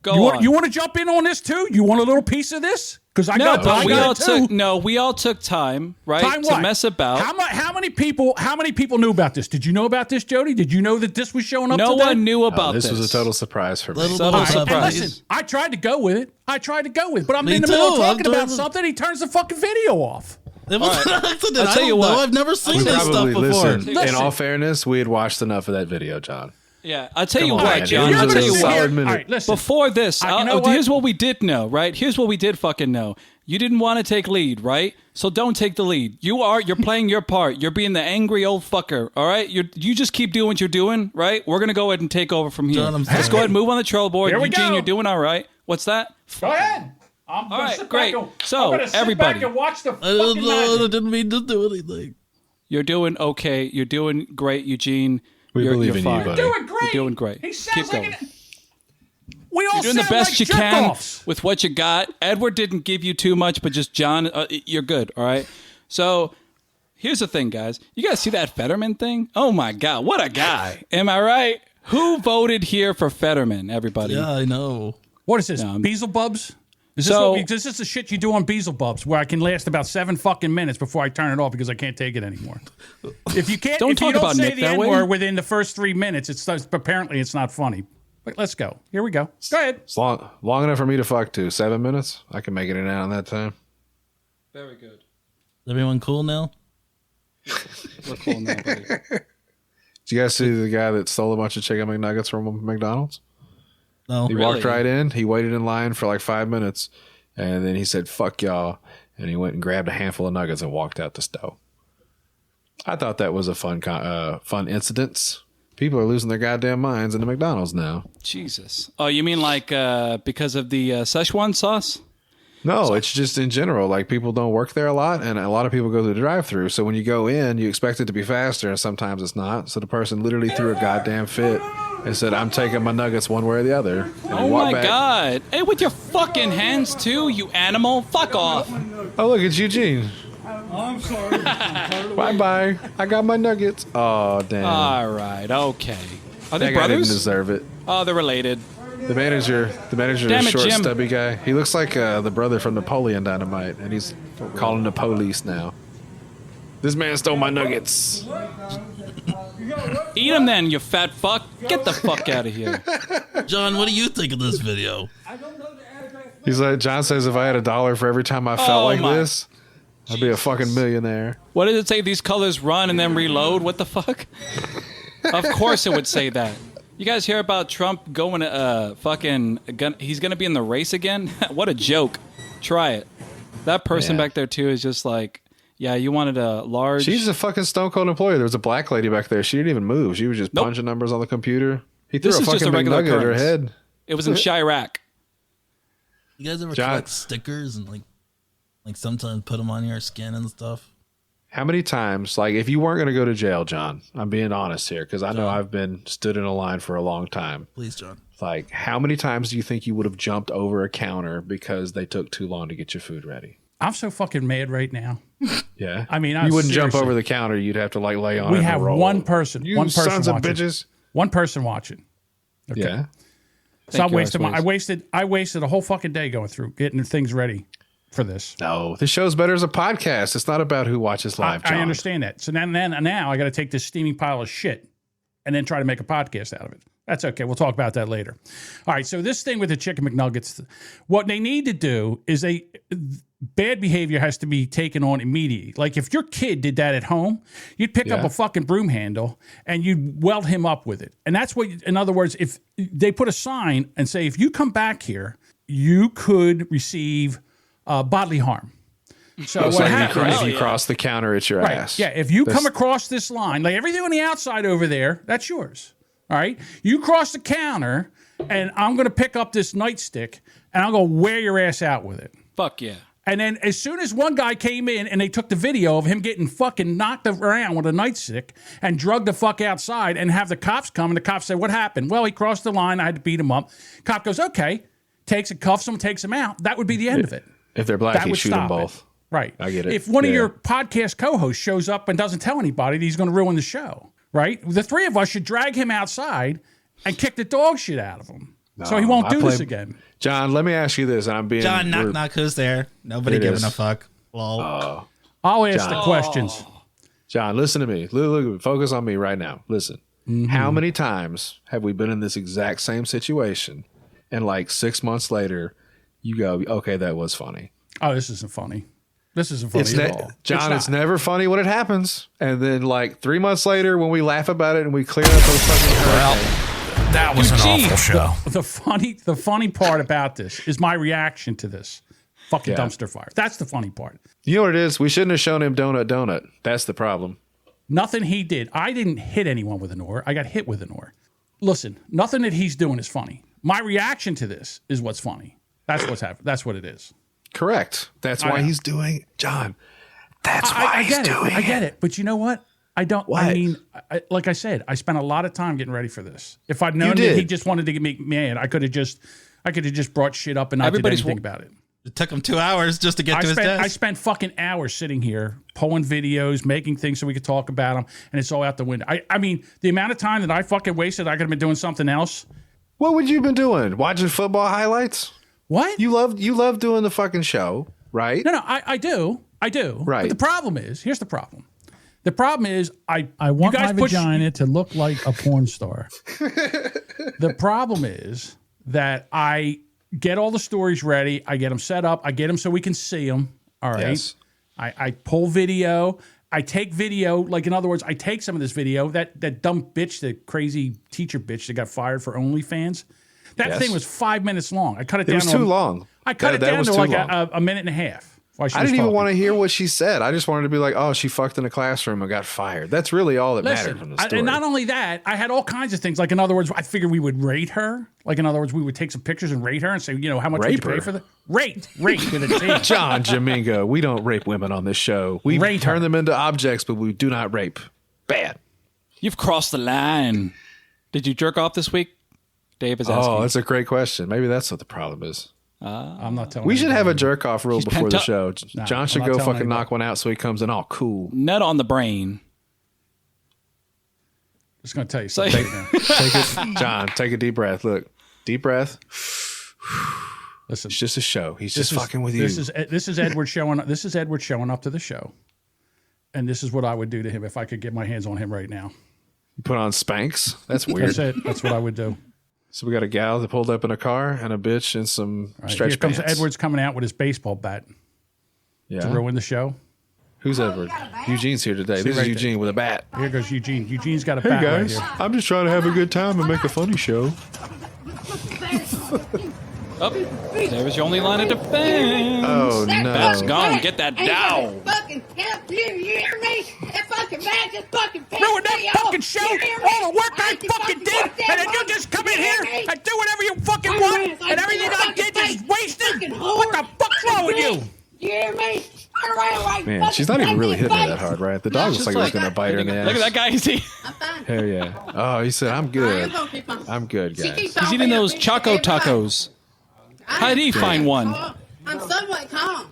Go on. You want to jump in on this too? You want a little piece of this? Because I No, got, but I we all got it too. took we all took time, right, Time to what? mess about. How many people knew about this? Did you know about this, Jody? Did you know that this was showing up No today? one knew Oh, about this was a total surprise for me. Little Subtle bit of And surprise. listen, I tried to go with it. But I'm Me in the middle of too. I'm talking about doing- something. He turns the fucking video off. It was an accident. I'll I tell don't you know. what. I've never seen We this stuff probably, before. listen, in all fairness, we had watched enough of that video, John. Yeah, I'll tell you Come on, what, man. John. It I'll was tell a you solid what. minute. All right, listen. Before this, You know what? here's what we did know, right? Here's what we did fucking know. You didn't want to take lead, right? So don't take the lead. You're playing your part. You're being the angry old fucker, all right? You just keep doing what you're doing, right? We're going to go ahead and take over from here. John, I'm Let's sorry. go ahead and move on the troll board. Here we Eugene, go. you're doing all right. What's that? Go ahead. I'm All gonna right, sit great. Back and, So, I'm gonna sit everybody. back and watch the I don't fucking know. I magic. didn't mean to do anything. You're doing okay. You're doing great, Eugene. We you're, believe you're in you, fine. buddy. Doing great. You're doing great. He sounds Keep like going. an. We all You're doing the sound best like you can jerk-offs. with what you got. Edward didn't give you too much, but just John, you're good, all right? So here's the thing, guys. You guys see that Fetterman thing? Oh, my God. What a guy. Am I right? Who voted here for Fetterman, everybody? Yeah, I know. What is this? No, Beelzebubs? Is this, So- this is the shit you do on Beelzebubs, where I can last about 7 fucking minutes before I turn it off because I can't take it anymore. If you can't, Don't if you talk don't about say Nick the that way. N-word within the first 3 minutes, apparently it's not funny. But let's go. Here we go. Go ahead. It's long enough for me to fuck to. 7 minutes? I can make it in and out in that time. Very good. Is everyone cool now? We're cool now, buddy. Did you guys see the guy that stole a bunch of chicken McNuggets from McDonald's? No. He walked right in. He waited in line for like 5 minutes. And then he said, fuck y'all. And he went and grabbed a handful of nuggets and walked out the stove. I thought that was a fun incident. People are losing their goddamn minds in the McDonald's now. Jesus. Oh, you mean like because of the Szechuan sauce? No, it's just in general. Like, people don't work there a lot, and a lot of people go through the drive-thru. So when you go in, you expect it to be faster, and sometimes it's not. So the person literally threw a goddamn fit and said, I'm taking my nuggets one way or the other. And he Oh, walked my back. God. Hey, with your fucking hands, too, you animal. Fuck off. Oh, look, it's Eugene. I'm sorry. Bye-bye. I got my nuggets. Oh, damn. All right. Okay. Are they That guy didn't brothers? deserve it. Oh, they're related. The manager, the Damn it, short, Jim. stubby guy. He looks like the brother from Napoleon Dynamite, and he's calling the police now. This man stole my nuggets. Eat them then, you fat fuck. Get the fuck out of here. John, what do you think of this video? He's like, John says, if I had $1 for every time I felt like my- this, I'd be a fucking millionaire. What did it say? These colors run and then reload? What the fuck? Of course it would say that. You guys hear about Trump going to he's going to be in the race again? What a joke. Try it. That person back there, too, is just like, yeah, you wanted a large... She's a fucking stone cold employee. There was a black lady back there. She didn't even move. She was just punching numbers on the computer. He threw This a is just fucking a regular McNugget at her occurrence. head. It was in Chirac. You guys ever John- collect stickers and like sometimes put them on your skin and stuff? How many times, like, if you weren't going to go to jail, John, I'm being honest here, because I know I've been stood in a line for a long time. Please, John. Like, how many times do you think you would have jumped over a counter because they took too long to get your food ready? I'm so fucking mad right now. Yeah. I mean, you wouldn't jump seriously. over the counter. You'd have to like lay on it. We and have roll. one person. You one person sons of watching. bitches. One person watching. Okay. Yeah. So Thank you, I wasted a whole fucking day going through getting things ready for this. No, this show's better as a podcast. It's not about who watches live. John. I understand that. So now I got to take this steaming pile of shit and then try to make a podcast out of it. That's okay. We'll talk about that later. All right. So this thing with the chicken McNuggets, what they need to do is bad behavior has to be taken on immediately. Like if your kid did that at home, you'd pick up a fucking broom handle and you'd weld him up with it. And that's what, in other words, if they put a sign and say, if you come back here, you could receive bodily harm. So It's what like happens? if you cross the counter, it's your ass. Yeah, if you come across this line, like everything on the outside over there, that's yours. All right? You cross the counter, and I'm going to pick up this nightstick, and I'm going to wear your ass out with it. Fuck yeah. And then as soon as one guy came in and they took the video of him getting fucking knocked around with a nightstick and drugged the fuck outside and have the cops come, and the cops say, what happened? Well, he crossed the line. I had to beat him up. Cop goes, okay. Takes and cuffs him, takes him out. That would be the end of it. If they're black, That you would shoot them stop both. it. Right. I get it. If one of your podcast co-hosts shows up and doesn't tell anybody, he's going to ruin the show. Right? The three of us should drag him outside and kick the dog shit out of him. So he won't do this again. John, let me ask you this. I'm being John, knock, who's there? Nobody giving a fuck. Lol. I'll ask the questions. John, listen to me. Look, focus on me right now. Listen. How many times have we been in this exact same situation, and like 6 months later, you go, okay, that was funny. Oh, this isn't funny. This isn't funny at all. John, it's never funny when it happens. And then like 3 months later, when we laugh about it and we clear up those fucking hurricanes. That was an awful show. The funny part about this is my reaction to this fucking dumpster fire. That's the funny part. You know what it is? We shouldn't have shown him donut. That's the problem. Nothing he did. I didn't hit anyone with an oar. I got hit with an oar. Listen, nothing that he's doing is funny. My reaction to this is what's funny. That's what's happening. That's what it is. Correct. That's why he's doing John. That's why he's doing it. I get it. But you know what? I don't. What? I mean, like I said, I spent a lot of time getting ready for this. If I'd known that he just wanted to get me mad, I could have just brought shit up and not did anything about it. It took him 2 hours just to get to his desk. I spent fucking hours sitting here pulling videos, making things so we could talk about them, and it's all out the window. I mean, the amount of time that I fucking wasted, I could have been doing something else. What would you have been doing? Watching football highlights? What? You love doing the fucking show, right? No, I do. Right. But the problem is, here's the problem. The problem is, I want you guys my vagina to look like a porn star. The problem is that I get all the stories ready. I get them set up. I get them so we can see them. All right. Yes. I pull video. I take video. Like, in other words, I take some of this video. That dumb bitch, the crazy teacher bitch that got fired for OnlyFans. That thing was 5 minutes long. I cut it down. It was too long. I cut it down to like a minute and a half. I didn't even want to hear what she said. I just wanted to be like, oh, she fucked in a classroom and got fired. That's really all that mattered from the story. And not only that, I had all kinds of things. Like, in other words, I figured we would rate her. Like, in other words, we would take some pictures and rate her and say, how much would you pay for the rate with a T. John Jamingo, we don't rape women on this show. We turn them into objects, but we do not rape. Bad. You've crossed the line. Did you jerk off this week? Dave is asking. Oh, that's a great question. Maybe that's what the problem is. I'm not telling We you. should have a jerk off rule before the pent show. Nah, John should I'm not go telling fucking knock anybody. one out so he comes in all cool. Nut on the brain. Just going to tell you something. Take it, John. Take a deep breath. Look, deep breath. Listen, it's just a show. He's just fucking with you. This is Edward showing. This is Edward showing up to the show, and this is what I would do to him if I could get my hands on him right now. You put on Spanx. That's weird. That's it. That's what I would do. So we got a gal that pulled up in a car and a bitch in some stretch Here comes pants. Edward's coming out with his baseball bat Yeah. to ruin the show. Who's Edward? Eugene's here today. This is right Eugene with a bat. Here goes Eugene. Eugene's got a Hey bat guys, right here. I'm just trying to have a good time and make a funny show. Oh, there was your only line of defense. Oh no! That's gone. Get that down. Fucking help you hear me? That fucking man just fucking pissed Ruin that me fucking off. show! You hear me? All the work I fucking did, and then you just come in here and do whatever you fucking want, and everything I did is wasted? What the fuck's wrong with you? You hear me? Man, she's not even really hitting her that hard, right? The dog looks like it's gonna bite her in the ass. Look at that guy. He's Hell yeah! Oh, he said, "I'm good. I'm good, guys." eating those Choco Tacos. How did he find one? I'm somewhat calm.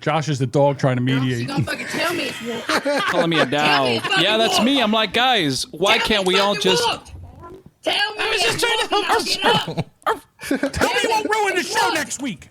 Josh is the dog trying to You mediate. gonna fucking tell me it's war. Calling me a dog. Yeah, that's me. I'm like, guys, why can't we all just... Tell me. I was just trying to Tell me you won't ruin the show next week.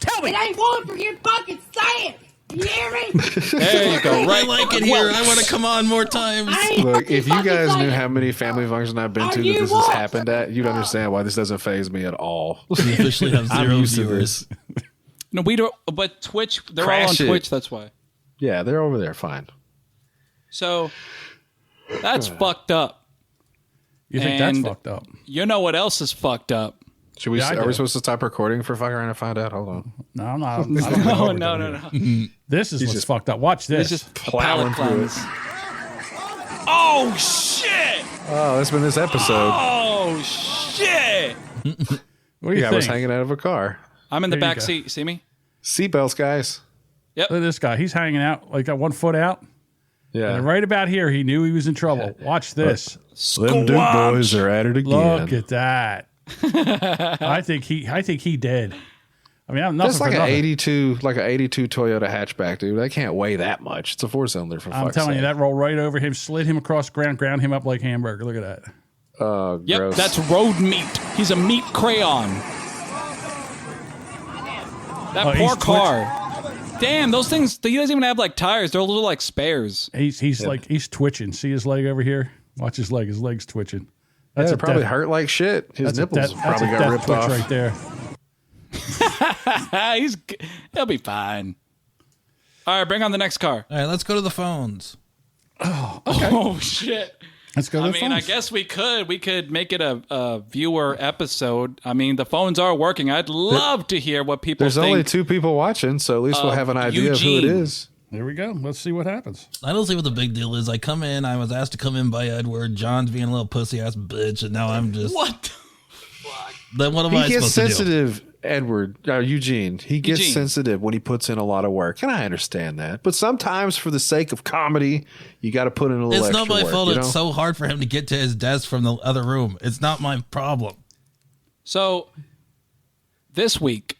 Tell me. It ain't one for you fucking saying. You hear me? There you go. I Right. like it here. I want to come on more times. Look, if you guys knew how many family functions I've been to that this has happened at, you'd understand why this doesn't faze me at all. We officially have I'm 0 used to viewers. this. No, we don't... But Twitch, they're all on Crash it. Twitch, that's why. Yeah, they're over there. Fine. So, that's fucked up. You think that's And- fucked up? You know what else is fucked up? Should we? Yeah, I are do. we supposed to stop recording for fucking around to find out? Hold on. No, I'm not. I don't No, know. no. This is what's just- fucked up. Watch this. It's just a Plowing palate through it. cleanse. Oh, shit! Oh, that's been this episode. Oh, shit! What do you Yeah, I was think? hanging out of a car. I'm in the There you back go. seat. See me? Seatbelts, guys. Look at this guy. He's hanging out, like got 1 foot out. Yeah. And right about here, he knew he was in trouble. Watch this. Them Duke boys are at it again. Look at that. I think he did. I mean, I'm nothing That's for like an nothing. 82 Toyota hatchback, dude. They can't weigh that much. It's a 4-cylinder for I'm fuck's telling you, sake. that rolled right over him, slid him across the ground, ground him up like hamburger. Look at that. Oh, Yep, gross. that's road meat. He's a meat crayon. That Oh, poor he's car. Damn, those things, he doesn't even have like tires. They're little like spares. He's like he's twitching. See his leg over here? Watch his leg. His leg's twitching. That's a probably death- hurt like shit. His That's a nipples death, probably that's a got death ripped twitch off. right there. He'll be fine. All right, bring on the next car. All right, let's go to the phones. Oh, shit. Let's go to I the mean, I phones. guess we could make it a viewer episode. I mean, the phones are working. I'd love to hear what people There's think. only 2 people watching, so at least we'll have an idea of who it Eugene. is. There we go. Let's see what happens. I don't see what the big deal is. I come in, I was asked to come in by Edward. John's being a little pussy ass bitch, and now I'm just. What? Then what am I He gets supposed to do? sensitive, Eugene. He gets Eugene. sensitive when he puts in a lot of work, and I understand that. But sometimes, for the sake of comedy, you got to put in a little It's extra not my work, fault. you It's know? so hard for him to get to his desk from the other room. It's not my problem. So, this week,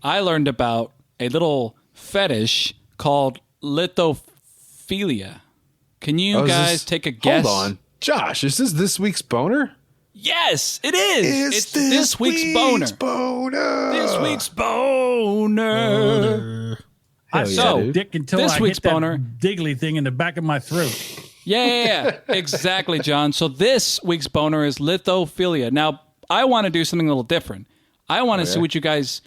I learned about a little fetish called lithophilia. Can you Oh, is guys this- take a guess? Hold on. Josh, is this week's boner? Yes, it is. It's this week's boner. This week's boner. I Hell yeah, saw dude. dick until This I week's hit that boner. diggly thing in the back of my throat. Yeah. Exactly, John. So this week's boner is lithophilia. Now, I want to do something a little different. I want to see what you guys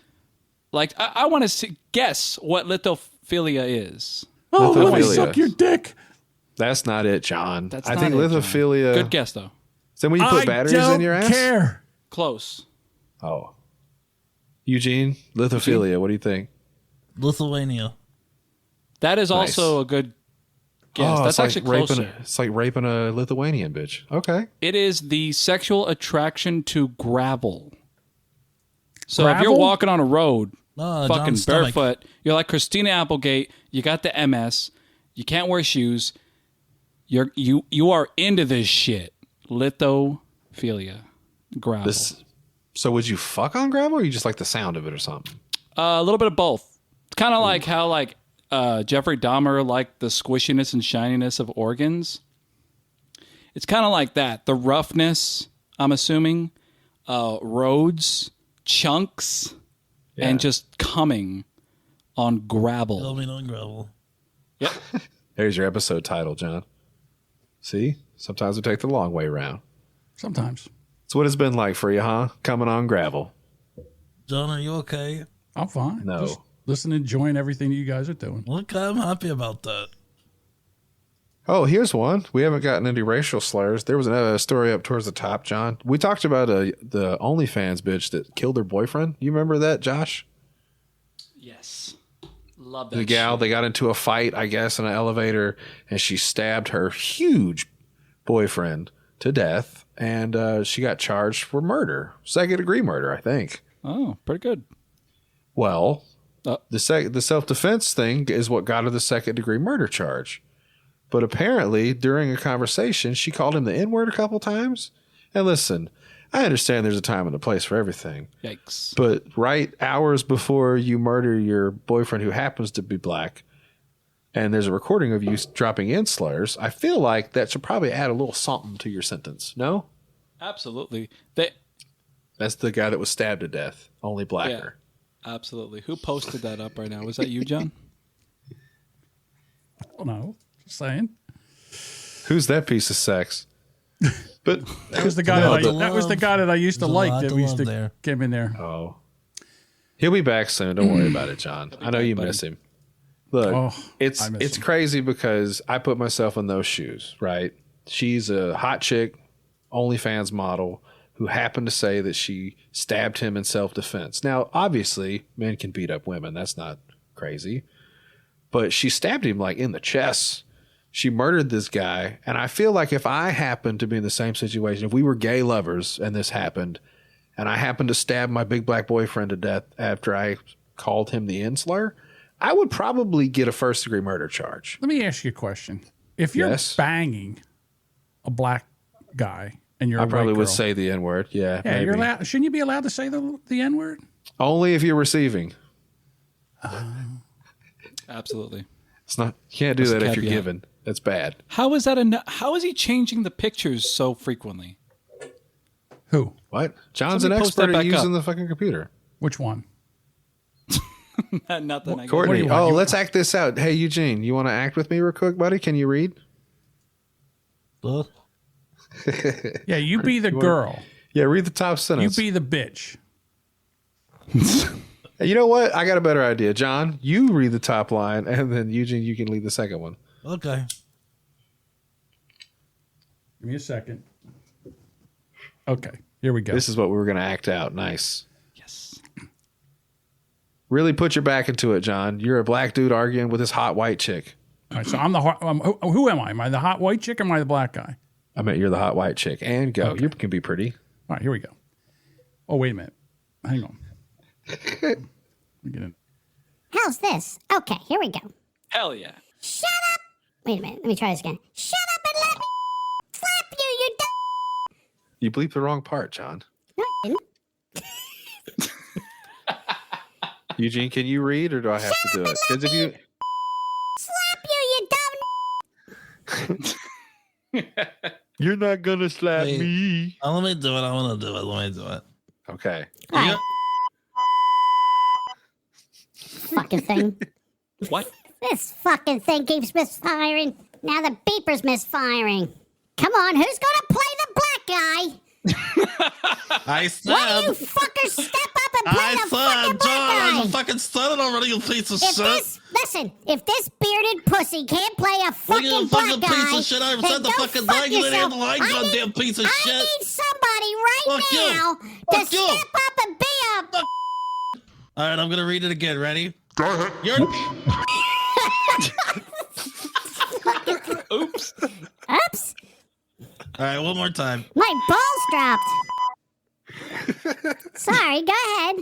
like. I want to guess what lithophilia is. Oh, let me Lithophilia. suck your dick. That's not it, John. That's I not think it, John. lithophilia. Good guess, though. Is that when you put I batteries don't in your ass? care. Close. Oh. Eugene, lithophilia. What do you think? Lithuania. That is Nice. also a good guess. Oh, That's it's actually like closer. it's like raping a Lithuanian bitch. Okay. It is the sexual attraction to gravel. So if Gravel? you're walking on a road, Oh, fucking John's stomach. barefoot, you're like Christina Applegate. You got the MS. You can't wear shoes. You are into this shit. Lithophilia, gravel. So would you fuck on gravel, or you just like the sound of it, or something? A little bit of both. It's kind of like how Jeffrey Dahmer liked the squishiness and shininess of organs. It's kind of like that. The roughness, I'm assuming, roads, chunks, and just coming on gravel. Coming on gravel. Yep. There's your episode title, John. See? Sometimes we take the long way around. Sometimes. It's what it's been like for you, huh? Coming on gravel. John, are you okay? I'm fine. No. Just listening, enjoying everything you guys are doing. Look, I'm happy about that. Oh, here's one. We haven't gotten any racial slurs. There was another story up towards the top, John. We talked about the OnlyFans bitch that killed her boyfriend. You remember that, Josh? Yes. Love that The gal, shit. they got into a fight, I guess, in an elevator, and she stabbed her huge boyfriend to death, and she got charged for murder. Second-degree murder, I think. Oh, pretty good. Well, the self-defense thing is what got her the second-degree murder charge. But apparently, during a conversation, she called him the N-word a couple times. And listen, I understand there's a time and a place for everything. Yikes. But right hours before you murder your boyfriend who happens to be black, and there's a recording of you dropping in slurs, I feel like that should probably add a little something to your sentence. No? Absolutely. That's the guy that was stabbed to death. Only blacker. Yeah, absolutely. Who posted that up right now? Was that you, John? Oh, no. Just saying. Who's that piece of sex? But That was the guy that was the guy that I used to like that we used to get in there. Oh. He'll be back soon. Don't worry about it, John. I know you miss him. Look, it's crazy because I put myself in those shoes, right? She's a hot chick, OnlyFans model who happened to say that she stabbed him in self-defense. Now, obviously, men can beat up women. That's not crazy. But she stabbed him like in the chest. She murdered this guy. And I feel like if I happened to be in the same situation, if we were gay lovers and this happened, and I happened to stab my big black boyfriend to death after I called him the N-slur, I would probably get a first-degree murder charge. Let me ask you a question. If you're banging a black guy and you're I a probably white would girl, say the N-word. Yeah, maybe. you're allowed. Shouldn't you be allowed to say the N-word? Only if you're receiving. Absolutely. It's not. You can't do that if you're giving. That's bad. How is that? How is he changing the pictures so frequently? Who? What? John's Somebody an post that expert at back using up. the fucking computer. Which one? Nothing. I Courtney. What do you want? Let's act this out. Hey, Eugene, you want to act with me real quick, buddy? Can you read? Yeah, you be the girl. Yeah, read the top You sentence. be the bitch. Hey, you know what? I got a better idea. John, you read the top line, and then Eugene, you can lead the second one. Okay. Give me a second. Okay, here we go. This is what we were going to act out. Nice. Yes. Really put your back into it, John. You're a black dude arguing with this hot white chick. All right, so I'm the who am I? Am I the hot white chick or am I the black guy? I meant you're the hot white chick. And go. Okay. You can be pretty. All right, here we go. Oh, wait a minute. Hang on. Let me get in. How's this? Okay, here we go. Hell yeah. Shut up! Wait a minute. Let me try this again. Shut up and let me slap you, you dumb. You bleeped the wrong part, John. No, I didn't. Eugene, can you read or do I have to do it? Because if you Slap you, you dumb. You're not gonna slap Wait. me. Let me do it. I want to do it. Let me do it. Okay. All right. Fucking thing. What? This fucking thing keeps misfiring. Now the beeper's misfiring. Come on, who's gonna play the black guy? I said. Why do you fuckers step up and play the fucking black guy? I fucking said it already, you piece of shit. If this bearded pussy can't play a fucking black fucking guy, piece of shit. I then said the go fucking fuck line. You didn't yourself. have the line, I goddamn piece of shit. I need somebody right Fuck you. now to Fuck you. step up and be a... All right, I'm gonna read it again. Ready? Go ahead. Oops. Oops, All right, one more time. my balls dropped. Sorry, go ahead.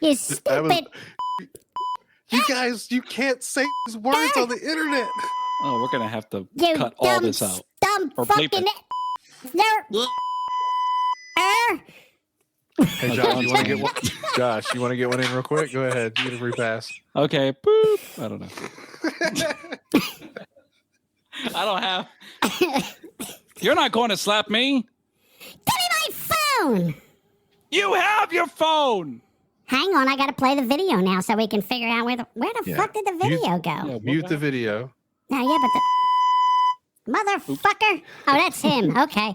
You stupid... You guys, you can't say these words on the internet. Oh, we're gonna have to You cut all dumb, this out. dumb Or bleep fucking... it. Hey, Josh, you want to get one? Josh, you want to get one in real quick? Go ahead. You get a free pass. Okay. Boop. I don't know. I don't have. You're not going to slap me. Give me my phone. You have your phone. Hang on, I got to play the video now so we can figure out where the fuck did the video go? Yeah, mute the video. No, yeah, but the motherfucker. Oh, that's him. Okay.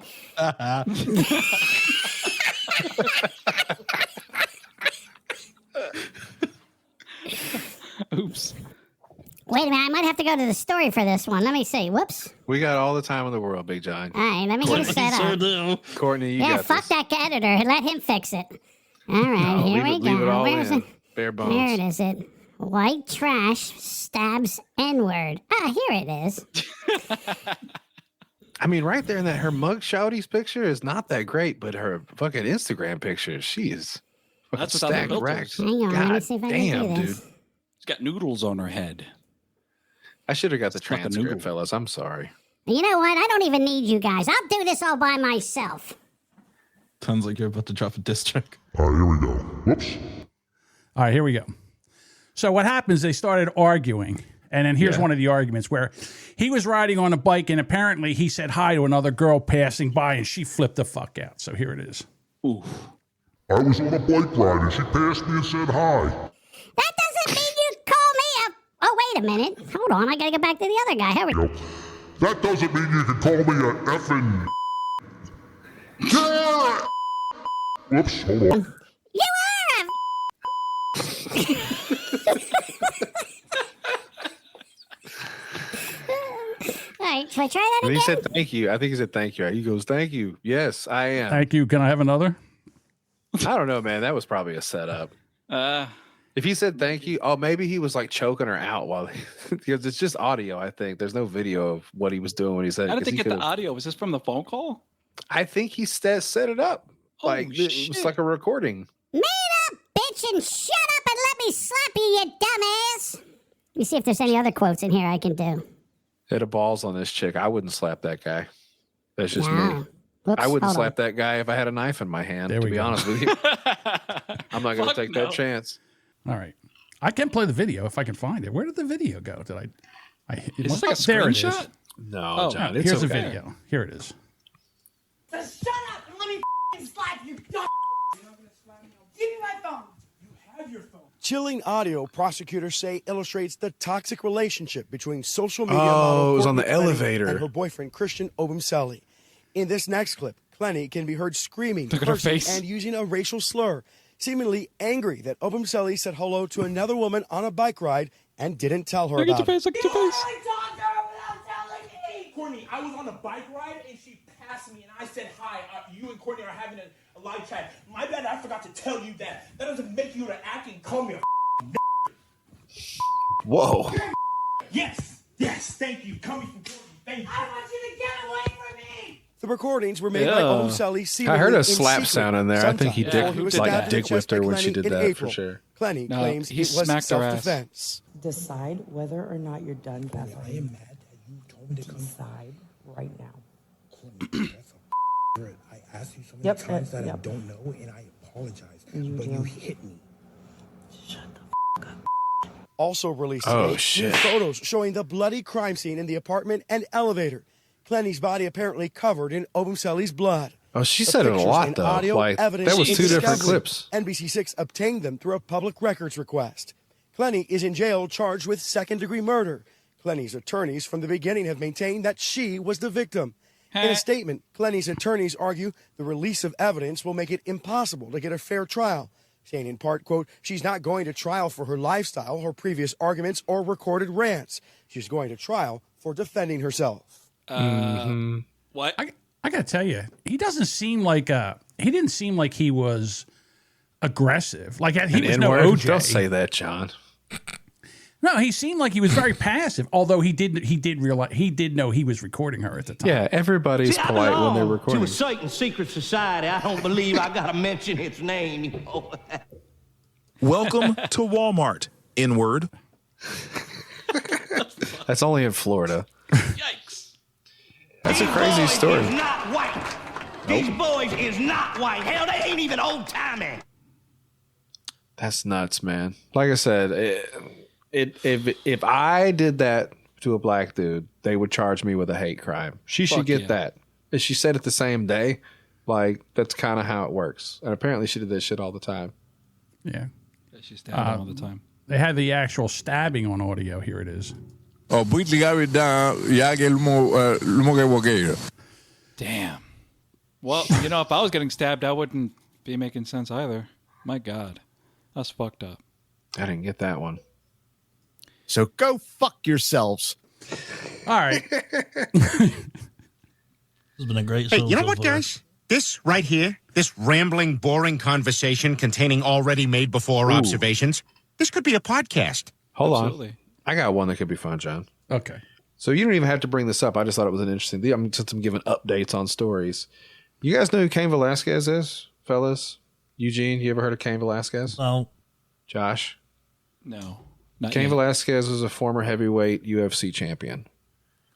Oops. Wait a minute, I might have to go to the story for this one. Let me see. Whoops. We got all the time in the world, Big John. All right, let me get it set up. Courtney, you Yeah, got fuck this. that editor. Let him fix it. All right, No, here leave we it go. all Where's in. it? Bare bones. Here it is. It white trash stabs N-word. Ah, here it is. I mean, right there in that her mug shouties picture is not that great, but her fucking Instagram picture, she is fucking That's without the stacked filters. racked. Hang on, let me God see if I damn, can do dude. this. She's got noodles on her head. I should have got the It's like a transcript, noodle. fellas. I'm sorry. You know what? I don't even need you guys. I'll do this all by myself. Sounds like you're about to drop a diss track. All right, here we go. Whoops. All right, here we go. So what happens, they started arguing. And then here's one of the arguments where he was riding on a bike and apparently he said hi to another girl passing by and she flipped the fuck out. So here it is. Ooh. I was on a bike ride and she passed me and said hi. That doesn't mean you call me a... Oh, wait a minute. Hold on. I got to get back to the other guy. Hurry. Nope. That doesn't mean you can call me a effing... Yeah! Whoops, hold on. You are a... All right, should I try that When again? he said thank you, I think he said thank you. He goes, thank you. Yes, I am. Thank you. Can I have another? I don't know, man. That was probably a setup. If he said thank you, oh, maybe he was like choking her out while because it's just audio. I think there's no video of what he was doing when he said. I it, didn't 'cause think he get the could've- audio. Was this from the phone call? I think he set it up Oh, like it was shit. like a recording. Man up, bitch, and shut up and let me slap you, you dumbass. Let me see if there's any other quotes in here I can do. Hit a balls on this chick. I wouldn't slap that guy. That's just me. No. Whoops, I wouldn't hold slap that guy if I had a knife in my hand. There To we be go. honest with you, I'm not going to Fuck take no. that chance. All right. I can play the video if I can find it. Where did the video go? Did I it Is must- this like a there it is. screenshot? No, Oh, John. It's Here's okay. the video. Here it is. So shut up and let me slap you, dumb. Give me my phone. Chilling audio, prosecutors say, illustrates the toxic relationship between social media Oh, model it was on Courtney the Clenny elevator. and her boyfriend Christian Obumseli. In this next clip, Clenny can be heard screaming, Look at her cursing, face. and using a racial slur, seemingly angry that Obumseli said hello to another woman on a bike ride and didn't tell her Look at about your it. face. Look at your face. I talked to her without telling me. Courtney, I was on a bike ride and she passed me and I said hi. You and Courtney are having a live chat. My bad, I forgot to tell you that. That doesn't make you to act and call me a Whoa. Yes, thank you. Coming from Courtney, thank you. I want you to get away from me. The recordings were made by Yeah. Obumseli seemingly I heard a in slap secret, sound in there. I think he sometime dick before was like stabbed in the dick chest whipped her by when she Clenny did in that for April. sure. Clenny No, claims he it was smacked her ass. self-defense. Decide whether or not you're done, Beverly. I am mad that you told me to come. Decide right now. Courtney, that's a word. I asked you so many Yep, times that I yep. don't know and I apologize. You But do. you hit me. Also released Oh, today, shit. new photos showing the bloody crime scene in the apartment and elevator. Clenny's body apparently covered in Obumseli's blood. Oh, she The said it a pictures lot and though. audio Like evidence that was is two different discovered. clips. NBC6 obtained them through a public records request. Clenny is in jail charged with second-degree murder. Clenny's attorneys from the beginning have maintained that she was the victim. In a statement, Clenny's attorneys argue the release of evidence will make it impossible to get a fair trial, saying in part, quote, she's not going to trial for her lifestyle, her previous arguments, or recorded rants. She's going to trial for defending herself. What? I gotta tell you, he doesn't seem like he didn't seem like he was aggressive. Like he An was no N-word? OJ. Don't say that, John. No, he seemed like he was very passive. Although he did realize he did know he was recording her at the time. Yeah, everybody's polite when they're recording. To a certain secret society, I don't believe I gotta mention its name. You know? Welcome to Walmart. N-word. That's only in Florida. Yikes. That's a crazy story. These boys is not white. These boys is not white. Hell, they ain't even old timey. That's nuts, man. Like I said, if I did that to a black dude, they would charge me with a hate crime. She should Fuck get yeah. that. If she said it the same day, like, that's kind of how it works. And apparently she did that shit all the time. Yeah. She stabbed him all the time. They had the actual stabbing on audio. Here it is. Damn. Well, you know, if I was getting stabbed, I wouldn't be making sense either. My God. That's fucked up. I didn't get that one. So go fuck yourselves. All right. This has been a great show. Hey, you know so what, far. guys? This right here, this rambling, boring conversation containing already made before observations, this could be a podcast. Hold Absolutely. on. I got one that could be fun, John. Okay. So you don't even have to bring this up. I just thought it was an interesting thing. Since I'm giving updates on stories. You guys know who Cain Velasquez is, fellas? Eugene, you ever heard of Cain Velasquez? No. Josh? No. Not Cain yet. Velasquez was a former heavyweight UFC champion.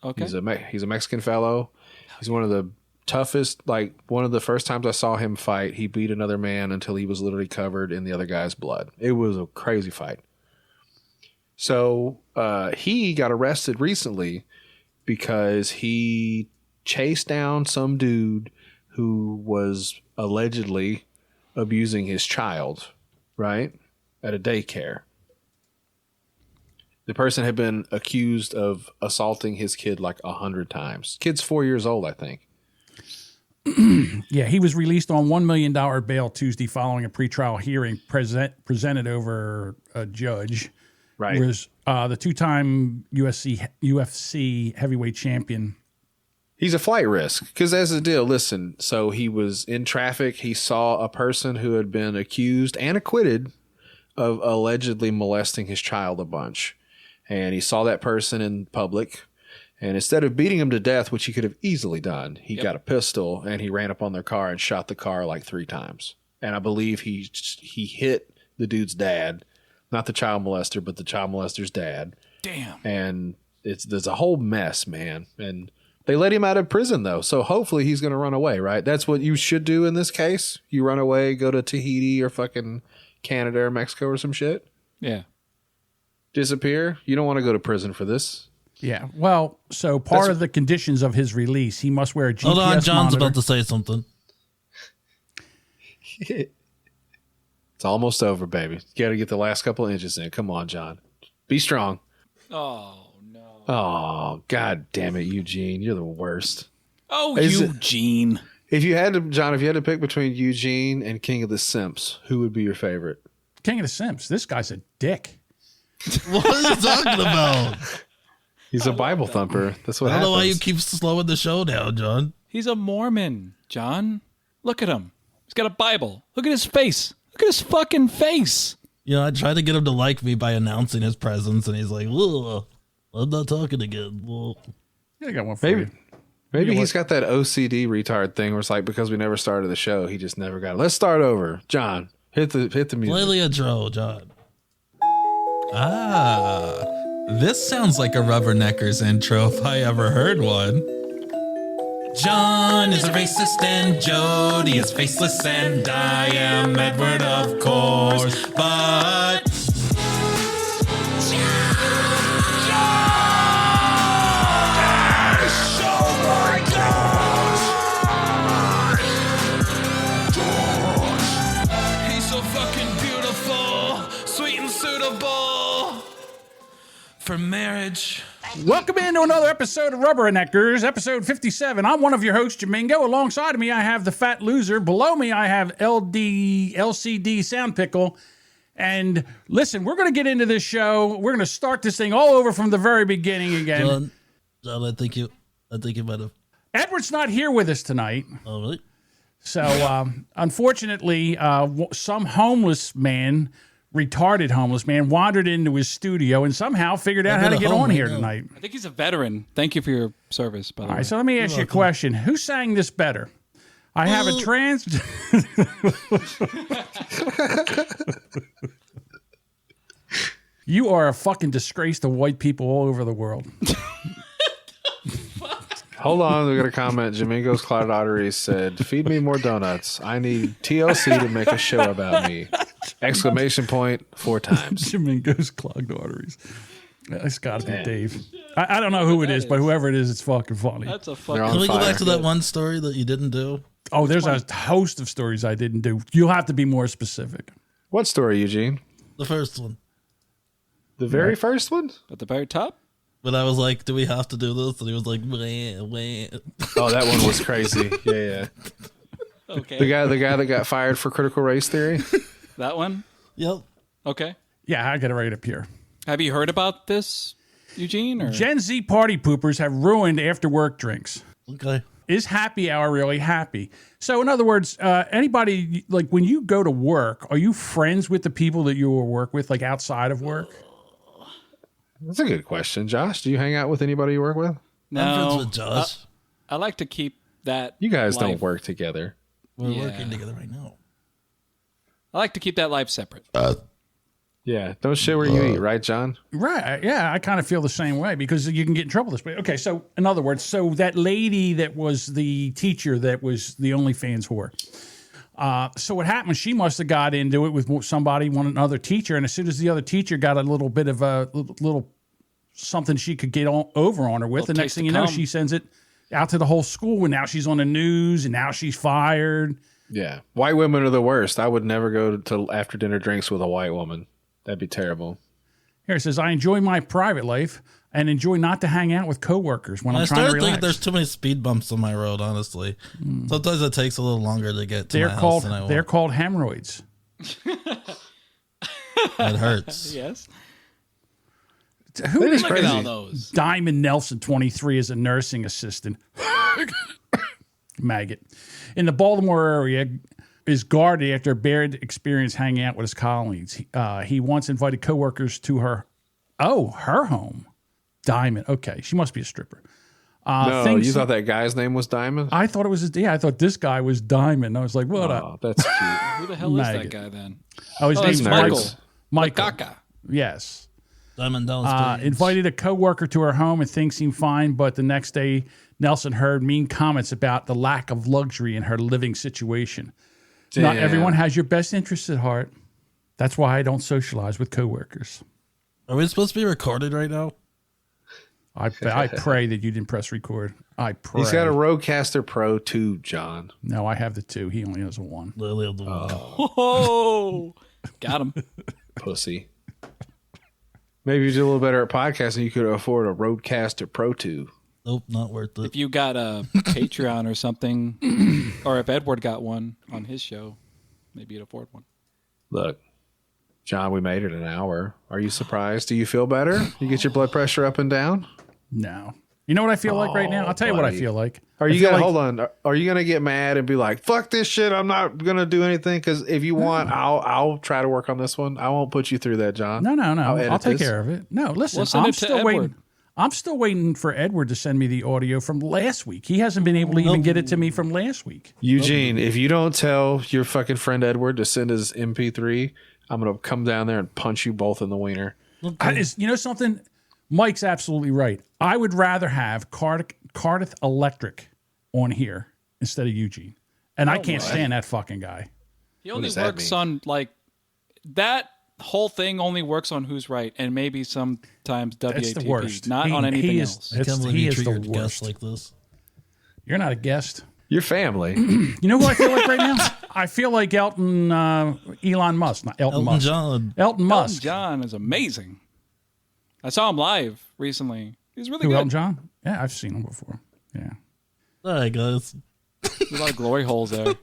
Okay. He's a Mexican fellow. He's one of the toughest, like one of the first times I saw him fight, he beat another man until he was literally covered in the other guy's blood. It was a crazy fight. So he got arrested recently because he chased down some dude who was allegedly abusing his child, right, at a daycare. The person had been accused of assaulting his kid like 100 times. Kid's 4 years old, I think. Yeah, he was released on $1 million bail Tuesday following a pretrial hearing presented over a judge. Right. He was the two-time UFC heavyweight champion. He's a flight risk because as a deal, listen, so he was in traffic. He saw a person who had been accused and acquitted of allegedly molesting his child a bunch. And he saw that person in public. And instead of beating him to death, which he could have easily done, he got a pistol and he ran up on their car and shot the car like 3 times. And I believe he hit the dude's dad, not the child molester, but the child molester's dad. Damn. And there's a whole mess, man. And they let him out of prison, though. So hopefully he's going to run away, right? That's what you should do in this case. You run away, go to Tahiti or fucking Canada or Mexico or some shit. Yeah. Disappear. You don't want to go to prison for this. Yeah. Well, so part of the conditions of his release, he must wear a GPS Hold on, John's monitor. about to say something. It's almost over, baby. You got to get the last couple inches in. Come on, John. Be strong. Oh, no. Oh, God damn it, Eugene. You're the worst. Oh, Eugene. If you had to pick between Eugene and King of the Simps, who would be your favorite? King of the Simps. This guy's a dick. What are you talking about? He's a Bible thumper. That's what I don't happens. know why you keep slowing the show down, John. He's a Mormon, John. Look at him. He's got a Bible. Look at his face. Look at his fucking face. You know, I tried to get him to like me by announcing his presence, and he's like, "Ugh, I'm not talking again." Well, I got one for you. Maybe he's got that OCD retard thing where it's like, because we never started the show, he just never got it. Let's start over. John, hit the music. play the intro, John. Ah, this sounds like a Rubberneckers intro if I ever heard one. John is a racist and Jody is faceless and I am Edward, of course, but he's so fucking beautiful, sweet and suitable for marriage. Welcome into another episode of Rubberneckers, episode 57. I'm one of your hosts, Jamingo. Alongside of me, I have the Fat Loser. Below me, I have LCD Sound Pickle. And listen, we're going to get into this show. We're going to start this thing all over from the very beginning again. John, I think you might have. Edward's not here with us tonight. Oh, really? So, unfortunately, some retarded homeless man, wandered into his studio and somehow figured out how to get on here tonight. I think he's a veteran. Thank you for your service, by the way. All right, so let me ask you a question. Who sang this better? I have a trans... You are a fucking disgrace to white people all over the world. Hold on, we got a comment. Jamingo's Clouded Arteries said, "Feed me more donuts. I need TLC to make a show about me." Exclamation point 4 times. Jamingo's clogged arteries. It's got to be Dave. I don't know who it is, but whoever it is, it's fucking funny. That's a fucking. Can we go back to that one story that you didn't do? Oh, there's a host of stories I didn't do. You'll have to be more specific. What story, Eugene? The first one. The very first one? At the very top? But I was like, do we have to do this? And he was like, wait. Oh, that one was crazy. Yeah. Okay. The guy that got fired for critical race theory? That one? Yep. Okay. Yeah, I got it right up here. Have you heard about this, Eugene? Or? Gen Z party poopers have ruined after work drinks. Okay. Is happy hour really happy? So, in other words, anybody, like when you go to work, are you friends with the people that you work with, like outside of work? That's a good question. Josh, do you hang out with anybody you work with? No. I'm friends with Josh. I like to keep that. You guys life. don't work together. We're working together right now. I like to keep that life separate. Yeah, don't shit where you eat, right, John? Right. Yeah, I kind of feel the same way because you can get in trouble this way. Okay, so in other words, so that lady that was the teacher that was the OnlyFans whore. So what happened? She must have got into it with somebody, another teacher, and as soon as the other teacher got a little bit of a little something she could get over on her with, the next thing you know, she sends it out to the whole school, and now she's on the news, and now she's fired. Yeah, white women are the worst. I would never go to after dinner drinks with a white woman. That'd be terrible. Here it says, I enjoy my private life and enjoy not to hang out with coworkers when I'm trying to relax. I started thinking there's too many speed bumps on my road, honestly. Sometimes it takes a little longer to get to my house than I want. They're called hemorrhoids. It hurts. Yes. Who is Look at all those. Diamond Nelson, 23, is a nursing assistant. Maggot. In the Baltimore area, is guarded after a bad experience hanging out with his colleagues. He once invited coworkers to her home. Diamond. Okay, she must be a stripper. No, you thought that guy's name was Diamond? I thought it was. I thought this guy was Diamond. I was like, what up? That's cute. Who the hell is that guy then? Oh, his name's Michael. Michael. Kaka. Yes. Diamond Dallas. Invited a coworker to her home and things seemed fine, but the next day, Nelson heard mean comments about the lack of luxury in her living situation. Damn. Not everyone has your best interests at heart. That's why I don't socialize with coworkers. Are we supposed to be recorded right now? I pray that you didn't press record. I pray. He's got a Rodecaster Pro 2, John. No, I have the 2. He only has a 1. Oh, got him. Pussy. Maybe you did a little better at podcasting, you could afford a Rodecaster Pro 2. Nope, not worth it. If you got a Patreon or something, or if Edward got one on his show, maybe you'd afford one. Look, John, we made it an hour. Are you surprised? Do you feel better? You get your blood pressure up and down? No. You know what I feel like right now? I'll tell you what I feel like. Are you gonna hold on? Are you gonna get mad and be like, "Fuck this shit"? I'm not gonna do anything because if you want, I'll try to work on this one. I won't put you through that, John. No. I'll take care of it. No, listen, I'm still waiting. I'm still waiting for Edward to send me the audio from last week. He hasn't been able to even get it to me from last week. Eugene, if you don't tell your fucking friend Edward to send his MP3, I'm gonna come down there and punch you both in the wiener. You know something? Mike's absolutely right. I would rather have Cardiff Electric on here instead of Eugene. And I can't stand that fucking guy. He only works on, like, that whole thing only works on Who's Right and maybe sometimes WATP. That's the worst. Not on anything else. I can't believe you treat your the guests worst. like this. You're not a guest. Your family. You know who I feel like right now? I feel like Elon Musk. Not Elton Musk. John. Elton Musk. Elton John is amazing. I saw him live recently. He's really Who, good. Elton John? Yeah, I've seen him before. Yeah. All right, guys. There's a lot of glory holes there.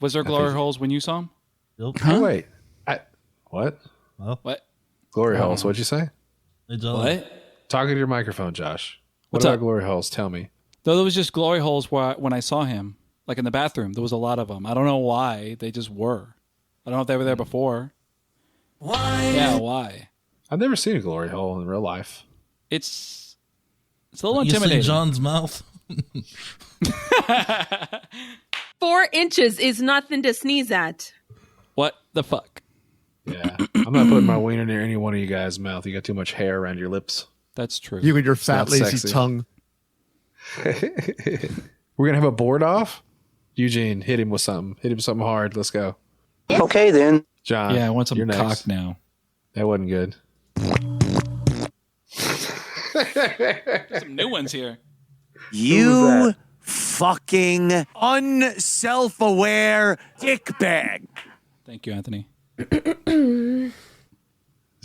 Was there glory holes when you saw him? Yep. Huh? Wait. What? What? Glory holes. What'd you say? Hey, John. What? Talking to your microphone, Josh. What's what about up? glory holes? Tell me. Though there was just glory holes when I saw him, like in the bathroom. There was a lot of them. I don't know why. They just were. I don't know if they were there before. Why? Yeah, why? I've never seen a glory hole in real life. It's a little You intimidating. see John's mouth? 4 inches is nothing to sneeze at. What the fuck? Yeah. I'm not putting my wiener near any one of you guys' mouth. You got too much hair around your lips. That's true. You and your It's fat, not lazy sexy. tongue. We're going to have a board off? Eugene, hit him with something. Hit him with something hard. Let's go. Okay, then. John. Yeah, I want some you're cock next. now. That wasn't good. There's some new ones here. You fucking unself-aware dickbag. Thank you, Anthony. This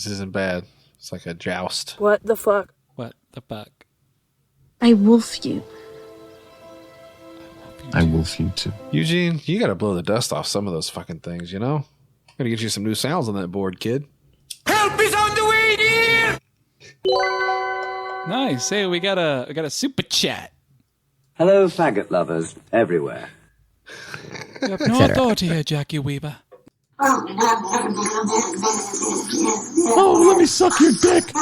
isn't bad. It's like a joust. What the fuck? What the fuck? I wolf you. I wolf you too. Eugene, you got to blow the dust off some of those fucking things, you know? Got to get you some new sounds on that board, kid. Help is on the way, dear! Nice. Hey, we got a super chat. Hello, faggot lovers everywhere. You have no authority here, Jackie Weaver. Oh, let me suck your dick. To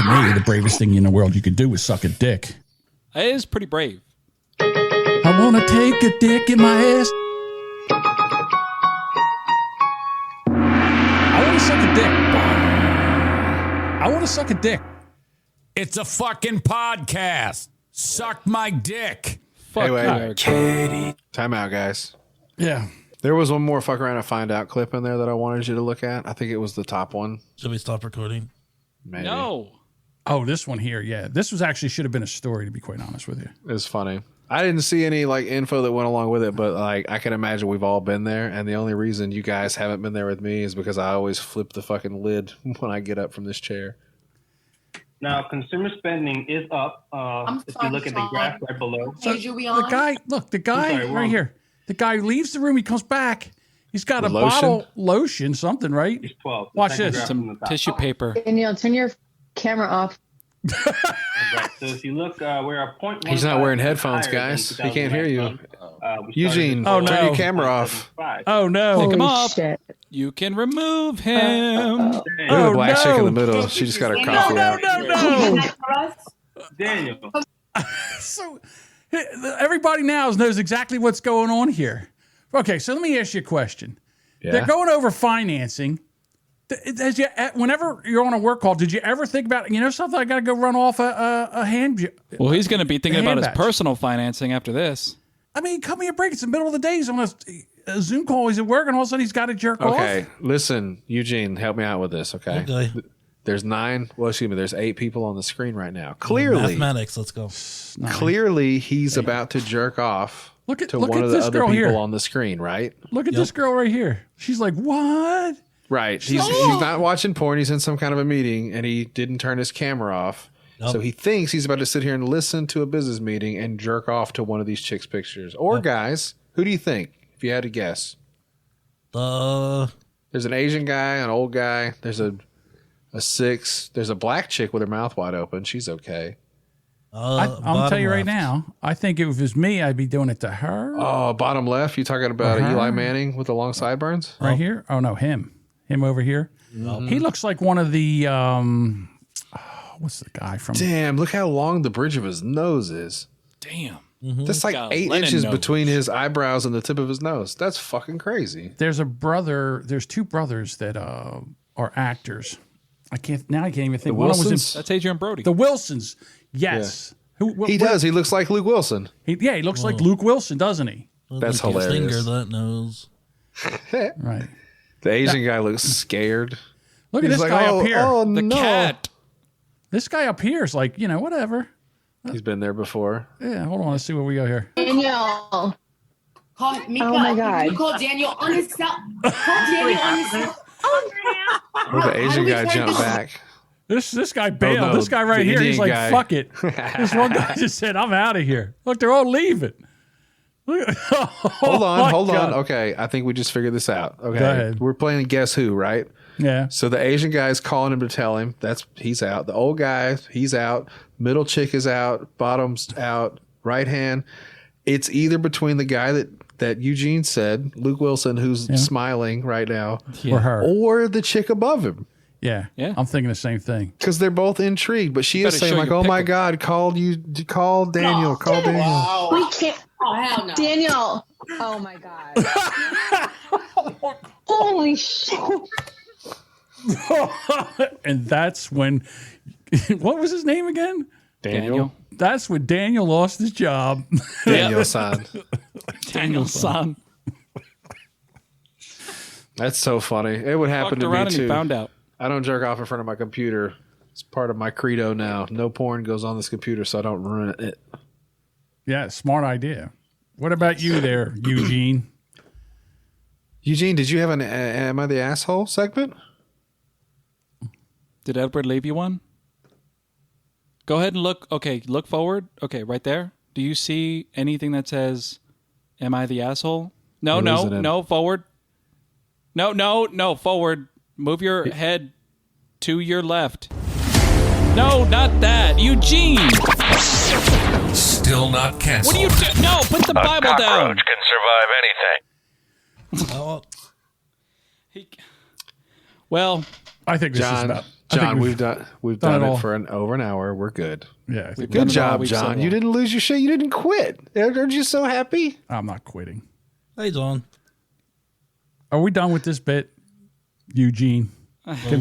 me, the bravest thing in the world you could do is suck a dick. It is pretty brave. I want to take a dick in my ass. I want to suck a dick. I want to suck a dick. It's a fucking podcast. Suck my dick. Fuck anyway, Katie. Time out, guys. Yeah. There was one more fuck around and find out clip in there that I wanted you to look at. I think it was the top one. Should we stop recording? Maybe. No. Oh, this one here. Yeah. This was actually should have been a story, to be quite honest with you. It's funny. I didn't see any like info that went along with it, but like I can imagine we've all been there. And the only reason you guys haven't been there with me is because I always flip the fucking lid when I get up from this chair. Now, consumer spending is up. If you look at the graph right below. So the guy, look, the guy right here. The guy leaves the room. He comes back. He's got a bottle lotion, something, right? He's 12. Watch this. Some tissue paper. Danielle, turn your camera off. Right. So if you look, we're a point. He's not wearing headphones, guys. He can't hear you. Eugene, turn your camera off. Oh no! Pick him up. You can remove him. Look at the black chick in the middle. She just got her coffee out. No. Daniel. So everybody now knows exactly what's going on here. Okay, so let me ask you a question. Yeah. They're going over financing. Whenever you're on a work call, did you ever think about, something, I got to go run off a hand? Well, he's going to be thinking about his badge. personal financing after this. I mean, cut me a break. It's the middle of the day. He's on a Zoom call. He's at work, and all of a sudden he's got to jerk off. Okay, listen, Eugene, help me out with this, okay? There's 8 people on the screen right now. Clearly. Mathematics, let's go. Clearly, he's about to jerk off to one of the other people on the screen, right? Look at this girl right here. She's like, what? Right. He's not watching porn. He's in some kind of a meeting, and he didn't turn his camera off. Nope. So he thinks he's about to sit here and listen to a business meeting and jerk off to one of these chicks' pictures. Or guys, who do you think, if you had to guess? There's an Asian guy, an old guy. There's a 6. There's a black chick with her mouth wide open. She's okay. I'm going to tell you right now, I think if it was me, I'd be doing it to her. Oh, bottom left? You talking about Eli Manning with the long sideburns? Right here? Oh, no, him. Him over here. Mm-hmm. He looks like one of the, what's the guy from? Damn, look how long the bridge of his nose is. Damn. Mm-hmm. That's like 8 inches between his eyebrows and the tip of his nose. That's fucking crazy. There's 2 brothers that are actors. I can't even think. The One Wilsons? was That's Adrian Brody. The Wilsons. Yes. Yeah. He does. He looks like Luke Wilson. He looks like Luke Wilson, doesn't he? That's hilarious. Finger that nose. Right. The Asian guy looks scared. Look at this guy up here. Oh, the no. cat. This guy up here is like, whatever. He's been there before. Yeah, hold on. Let's see what we got here. Daniel. Call Mika. Oh my God. You call Daniel on his cell. Call Daniel on his cell. Look, the Asian guy jumped back. This guy bailed. no, This guy right the here, he's Indian like, guy. fuck it. This one guy just said, I'm out of here. Look, they're all leaving. Hold on. Okay, I think we just figured this out. Okay, Go ahead. We're playing Guess Who, right? Yeah. So the Asian guy's calling him to tell him he's out. The old guy, he's out. Middle chick is out. Bottom's out. Right hand. It's either between the guy that Eugene said, Luke Wilson, who's smiling right now, Or her. or the chick above him. Yeah. I'm thinking the same thing. Because they're both intrigued, but she is Better saying show like, your "Oh my pickle." God, call Daniel, call Daniel." We can't. Oh, hell no. Daniel. Oh my God. Holy shit. And that's when, what was his name again? Daniel. That's when Daniel lost his job. Daniel-san. Daniel-san. That's so funny. It would happen Fucked to around me and too. he found out. I don't jerk off in front of my computer. It's part of my credo now. No porn goes on this computer, so I don't ruin it. Yeah, smart idea. What about you there, Eugene? Eugene, did you have an Am I the Asshole segment? Did Edward leave you one? Go ahead and look. Okay, look forward. Okay, right there. Do you see anything that says, "Am I the asshole?" No, no, forward. No, forward. Move your head to your left. No, not that. Eugene! Still not canceled. What are you doing? No, put the Bible down. A cockroach can survive anything. Well, I think this is about... John, we've done it for over an hour. We're good. Yeah. Good job, John. You didn't lose your shit. You didn't quit. Aren't you so happy? I'm not quitting. Hey, John. Are we done with this bit, Eugene?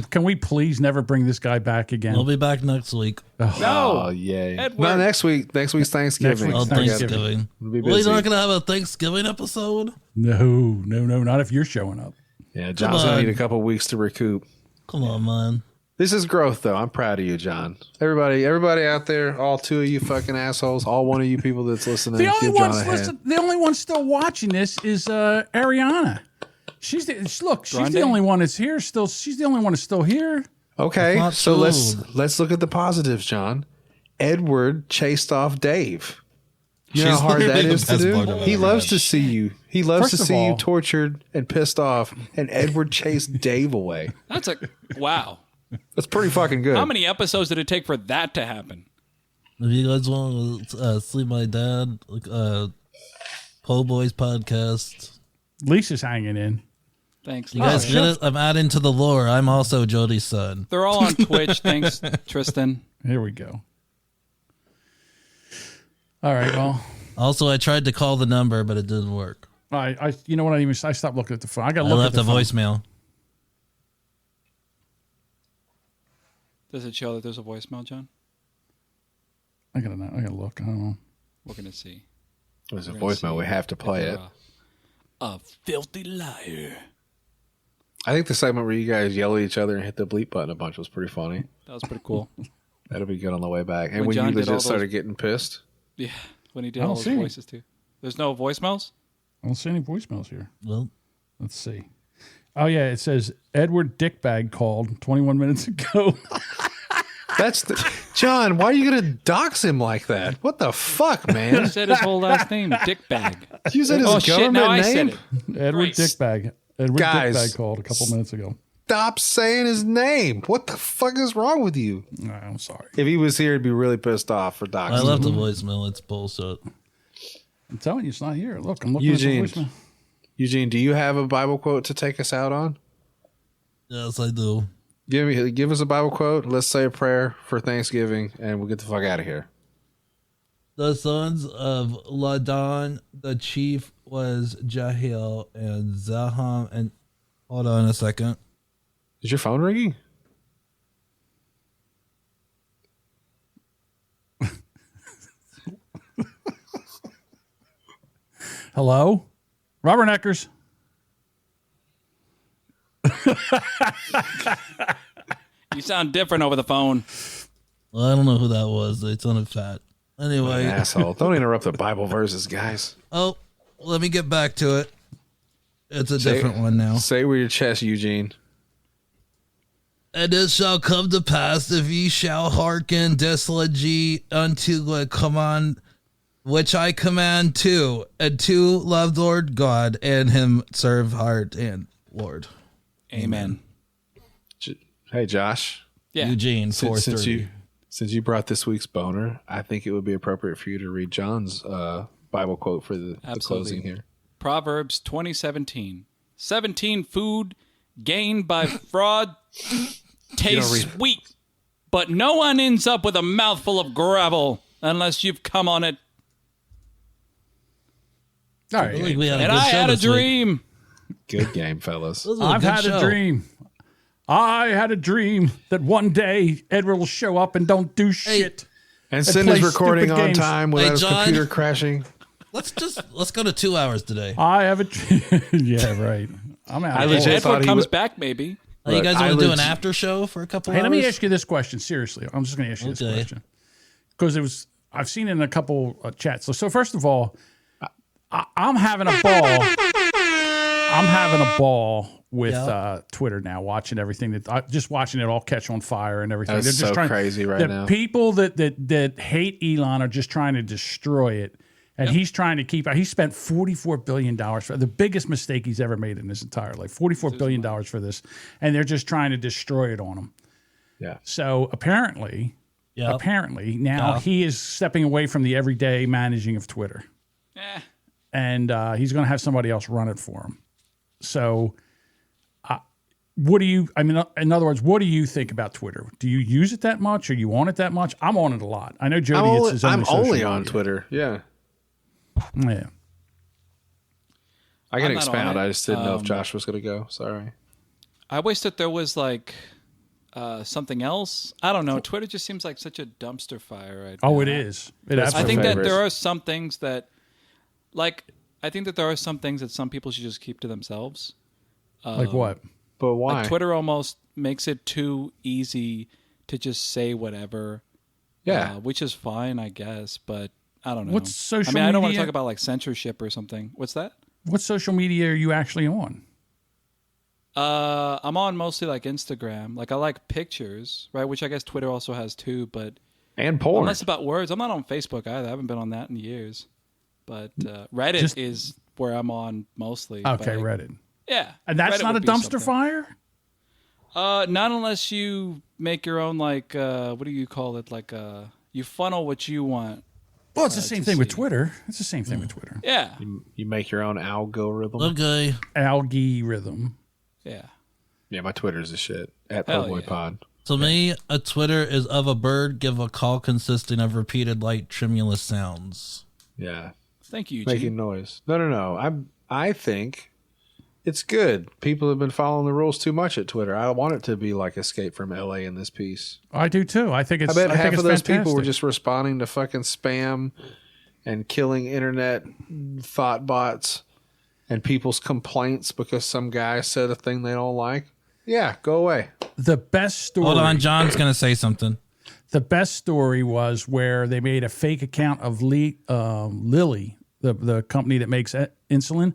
Can we please never bring this guy back again? We'll be back next week. Oh, yay. No, next week. Next week's Thanksgiving. Thanksgiving. We'll be Well, you're busy. not going to have a Thanksgiving episode? No, not if you're showing up. Yeah, John's going to need a couple weeks to recoup. Come on, man. This is growth, though. I'm proud of you, John. Everybody out there, all two of you fucking assholes, all one of you people that's listening. The only give John one a hand. the only one still watching this is Ariana. She's the only one that's here. She's the only one that's still here. Okay, so let's look at the positives, John. Edward chased off Dave. You know how hard that is to do? He loves to see you. He loves to see you tortured and pissed off, and Edward chased Dave away. That's wow. That's pretty fucking good. How many episodes did it take for that to happen? If you guys want to see my dad, Po Boys podcast. Lisa's hanging in. Thanks. You guys get it? I'm adding to the lore. I'm also Jody's son. They're all on Twitch. Thanks, Tristan. Here we go. All right, well. Also, I tried to call the number, but it didn't work. You know what? I stopped looking at the phone. I left a voicemail. Does it show that there's a voicemail, John? I gotta look. I don't know. We're gonna see. There's a voicemail. We have to play it. A filthy liar. I think the segment where you guys yell at each other and hit the bleep button a bunch was pretty funny. That was pretty cool. That'll be good on the way back. And When when John you did all legit started those- getting pissed. Yeah, when he did I all don't those see any. voices too. There's no voicemails? I don't see any voicemails here. Well, let's see. Oh yeah, it says Edward Dickbag called 21 minutes ago. That's John. Why are you gonna dox him like that? What the fuck, man? You said his whole last name, Dickbag. You said his oh government shit! Now I name. said it. Edward Christ. Dickbag. Edward Guys. Dickbag called a couple minutes ago. Stop saying his name. What the fuck is wrong with you? I'm sorry. If he was here, he'd be really pissed off for doxing. I left a voicemail. It's bullshit. I'm telling you, it's not here. Look, I'm looking at the voicemail. Eugene, do you have a Bible quote to take us out on? Yes, I do. Give us a Bible quote. Let's say a prayer for Thanksgiving, and we'll get the fuck out of here. The sons of Ladan, the chief, was Jahiel and Zaham. And hold on a second. Is your phone ringing? Hello? Robert Eckers. You sound different over the phone. Well, I don't know who that was. They sounded fat. Anyway. Asshole. Don't interrupt the Bible verses, guys. Oh, let me get back to it. It's a different one now. Say with your chest, Eugene. And it shall come to pass, if ye shall hearken diligently unto the command which I command to, and to love Lord God, and him serve heart and Lord. Amen. Hey, Josh. Yeah. Eugene, 430. Since you brought this week's boner, I think it would be appropriate for you to read John's Bible quote for the closing here. Proverbs 20:17. 17 food gained by fraud tastes sweet, but no one ends up with a mouthful of gravel unless you've come on it. All right. And I had a dream. Good game, fellas. I've had a dream. I had a dream that one day Edward will show up and don't do shit. And send his play recording stupid on games. time without his John. computer crashing. Let's go to 2 hours today. I have a yeah, right. I'm out. I legit thought Edward he comes was back, maybe. You Look, guys I want to do an legit- after show for a couple Hey, hours? let me ask you this question seriously. I'm just going to ask you this Okay. question because I've seen it in a couple chats. So first of all, I'm having a ball. I'm having a ball with Twitter now, watching everything just watching it all catch on fire and everything. That's They're just so crazy right now. The people that hate Elon are just trying to destroy it. And he's trying to keep. He spent $44 billion for the biggest mistake he's ever made in his entire life. $44 billion for this, and they're just trying to destroy it on him. Yeah. So apparently now he is stepping away from the everyday managing of Twitter, and he's going to have somebody else run it for him. So, what do you? I mean, in other words, what do you think about Twitter? Do you use it that much? Are you on it that much? I'm on it a lot. I know Jody. I'm only on Twitter. Yeah. Yeah. I can I'm not expound. on it. I just didn't know if Josh was going to go. Sorry. I wish that there was like something else. I don't know. Twitter just seems like such a dumpster fire right now. Oh, it is. I think that there are some things that, some people should just keep to themselves. Like what? But why? Like Twitter almost makes it too easy to just say whatever. Yeah. Which is fine, I guess, but I don't know. What's social I don't want to media? talk about like censorship or something. What's that? What social media are you actually on? I'm on mostly like Instagram. Like I like pictures, right? Which I guess Twitter also has too, but and porn. Unless about words. I'm not on Facebook either. I haven't been on that in years. But Reddit is where I'm on mostly. Okay, Reddit. Yeah. And that's Reddit not a would be dumpster something. fire? Not unless you make your own like what do you call it? Like you funnel what you want. Well, it's the same thing with Twitter. It's the same thing with Twitter. Yeah. You make your own algorithm. Okay. Algorithm. Yeah. Yeah, my Twitter's the shit. At Hell Playboy yeah. Pod. To me, a Twitter is of a bird give a call consisting of repeated light tremulous sounds. Yeah. Thank you, Eugene. Making noise. No. I think it's good. People have been following the rules too much at Twitter. I want it to be like Escape from LA in this piece. I do too. I think it's. I bet half think of it's those people were fantastic. just responding to fucking spam and killing internet thought bots and people's complaints because some guy said a thing they don't like. Yeah, go away. The best story. Hold on, John's going to say something. The best story was where they made a fake account of Lilly, the company that makes insulin.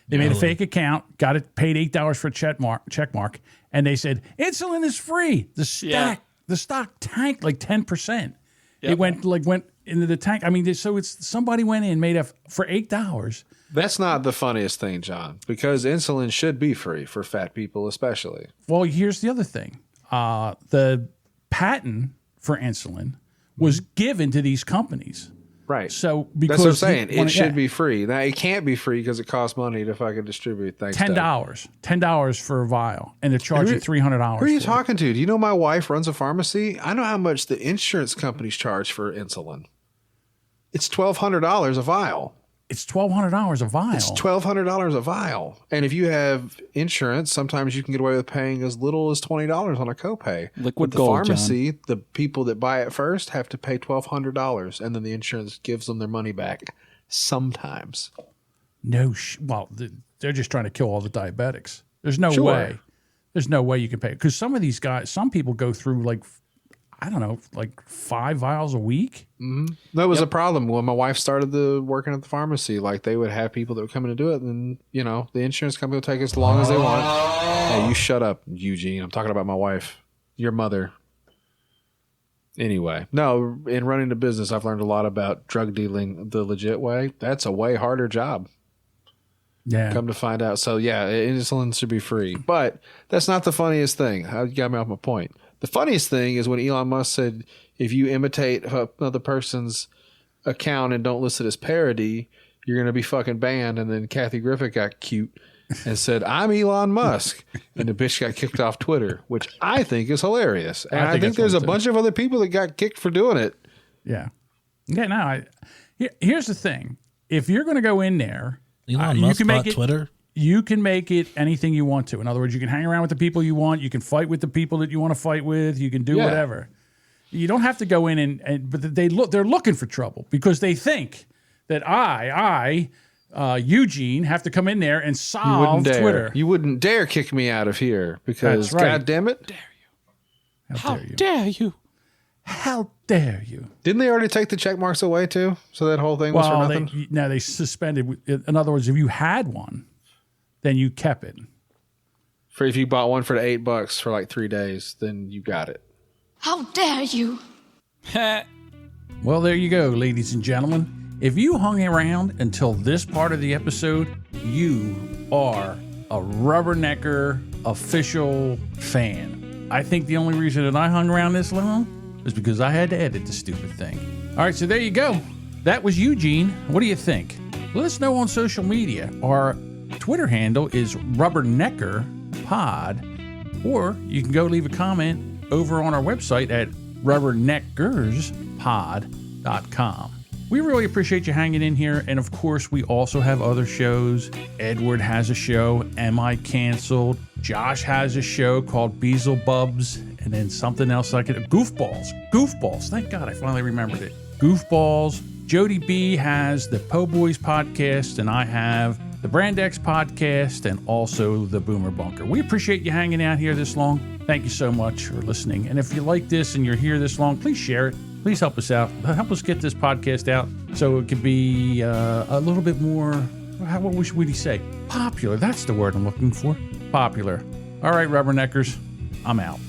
They made a fake account, got it paid $8 for a check mark, and they said insulin is free. The stock tanked like 10%. Yep. It went into the tank. I mean, so it's somebody went in made for $8. That's not the funniest thing, John, because insulin should be free for fat people, especially. Well, here's the other thing: the patent for insulin was given to these companies. Right. So because that's what I'm saying. It should be free. Now it can't be free because it costs money to fucking distribute things. $10 for a vial, and they're charging $300. Who are you talking to? Do you know my wife runs a pharmacy? I know how much the insurance companies charge for insulin. It's $1,200 a vial. It's $1,200 a vial. It's $1,200 a vial. And if you have insurance, sometimes you can get away with paying as little as $20 on a copay. Liquid But the gold, pharmacy, the people that buy it first have to pay $1,200, and then the insurance gives them their money back sometimes. Well, they're just trying to kill all the diabetics. There's no Sure. way. There's no way you can pay because some of these guys, some people go through like, I don't know, like 5 vials a week. Mm-hmm. That was a problem when my wife started working at the pharmacy. Like they would have people that were coming to do it, and the insurance company will take as long as they want. Hey, you shut up, Eugene. I'm talking about my wife, your mother. Anyway, no, in running the business, I've learned a lot about drug dealing the legit way. That's a way harder job. Yeah. Come to find out. So yeah, insulin should be free, but that's not the funniest thing. You got me off my point. The funniest thing is when Elon Musk said, if you imitate another person's account and don't list it as parody, you're going to be fucking banned. And then Kathy Griffin got cute and said, I'm Elon Musk. And the bitch got kicked off Twitter, which I think is hilarious. And I think there's a bunch of other people that got kicked for doing it. Yeah. Yeah, no, here's the thing. If you're going to go in there, Elon Musk bought Twitter? You can make it anything you want to. In other words, you can hang around with the people you want. You can fight with the people that you want to fight with. You can do whatever. You don't have to go in but they're looking for trouble because they think that I Eugene have to come in there and solve Twitter. You wouldn't dare kick me out of here because, That's right. God damn it. How dare you? How dare you? Didn't they already take the check marks away too? So that whole thing was for nothing? They suspended. In other words, if you had one, then you kept it. For if you bought one for the $8 for like 3 days, then you got it. How dare you? Well, there you go, ladies and gentlemen. If you hung around until this part of the episode, you are a Rubbernecker official fan. I think the only reason that I hung around this long is because I had to edit the stupid thing. All right, so there you go. That was Eugene. What do you think? Let us know on social media. Our Twitter handle is RubberNeckerPod, or you can go leave a comment over on our website at rubberneckerspod.com. We really appreciate you hanging in here, and of course, we also have other shows. Edward has a show, Am I Canceled? Josh has a show called Beelzebuds, and then something else like it. Goofballs. Thank God I finally remembered it. Goofballs. Jody B has the Po Boys podcast, and I have the Brand X podcast, and also the Boomer Bunker. We appreciate you hanging out here this long. Thank you so much for listening. And if you like this and you're here this long, please share it. Please help us out. Help us get this podcast out so it could be a little bit more, what would he say? Popular. That's the word I'm looking for. Popular. All right, Rubberneckers, I'm out.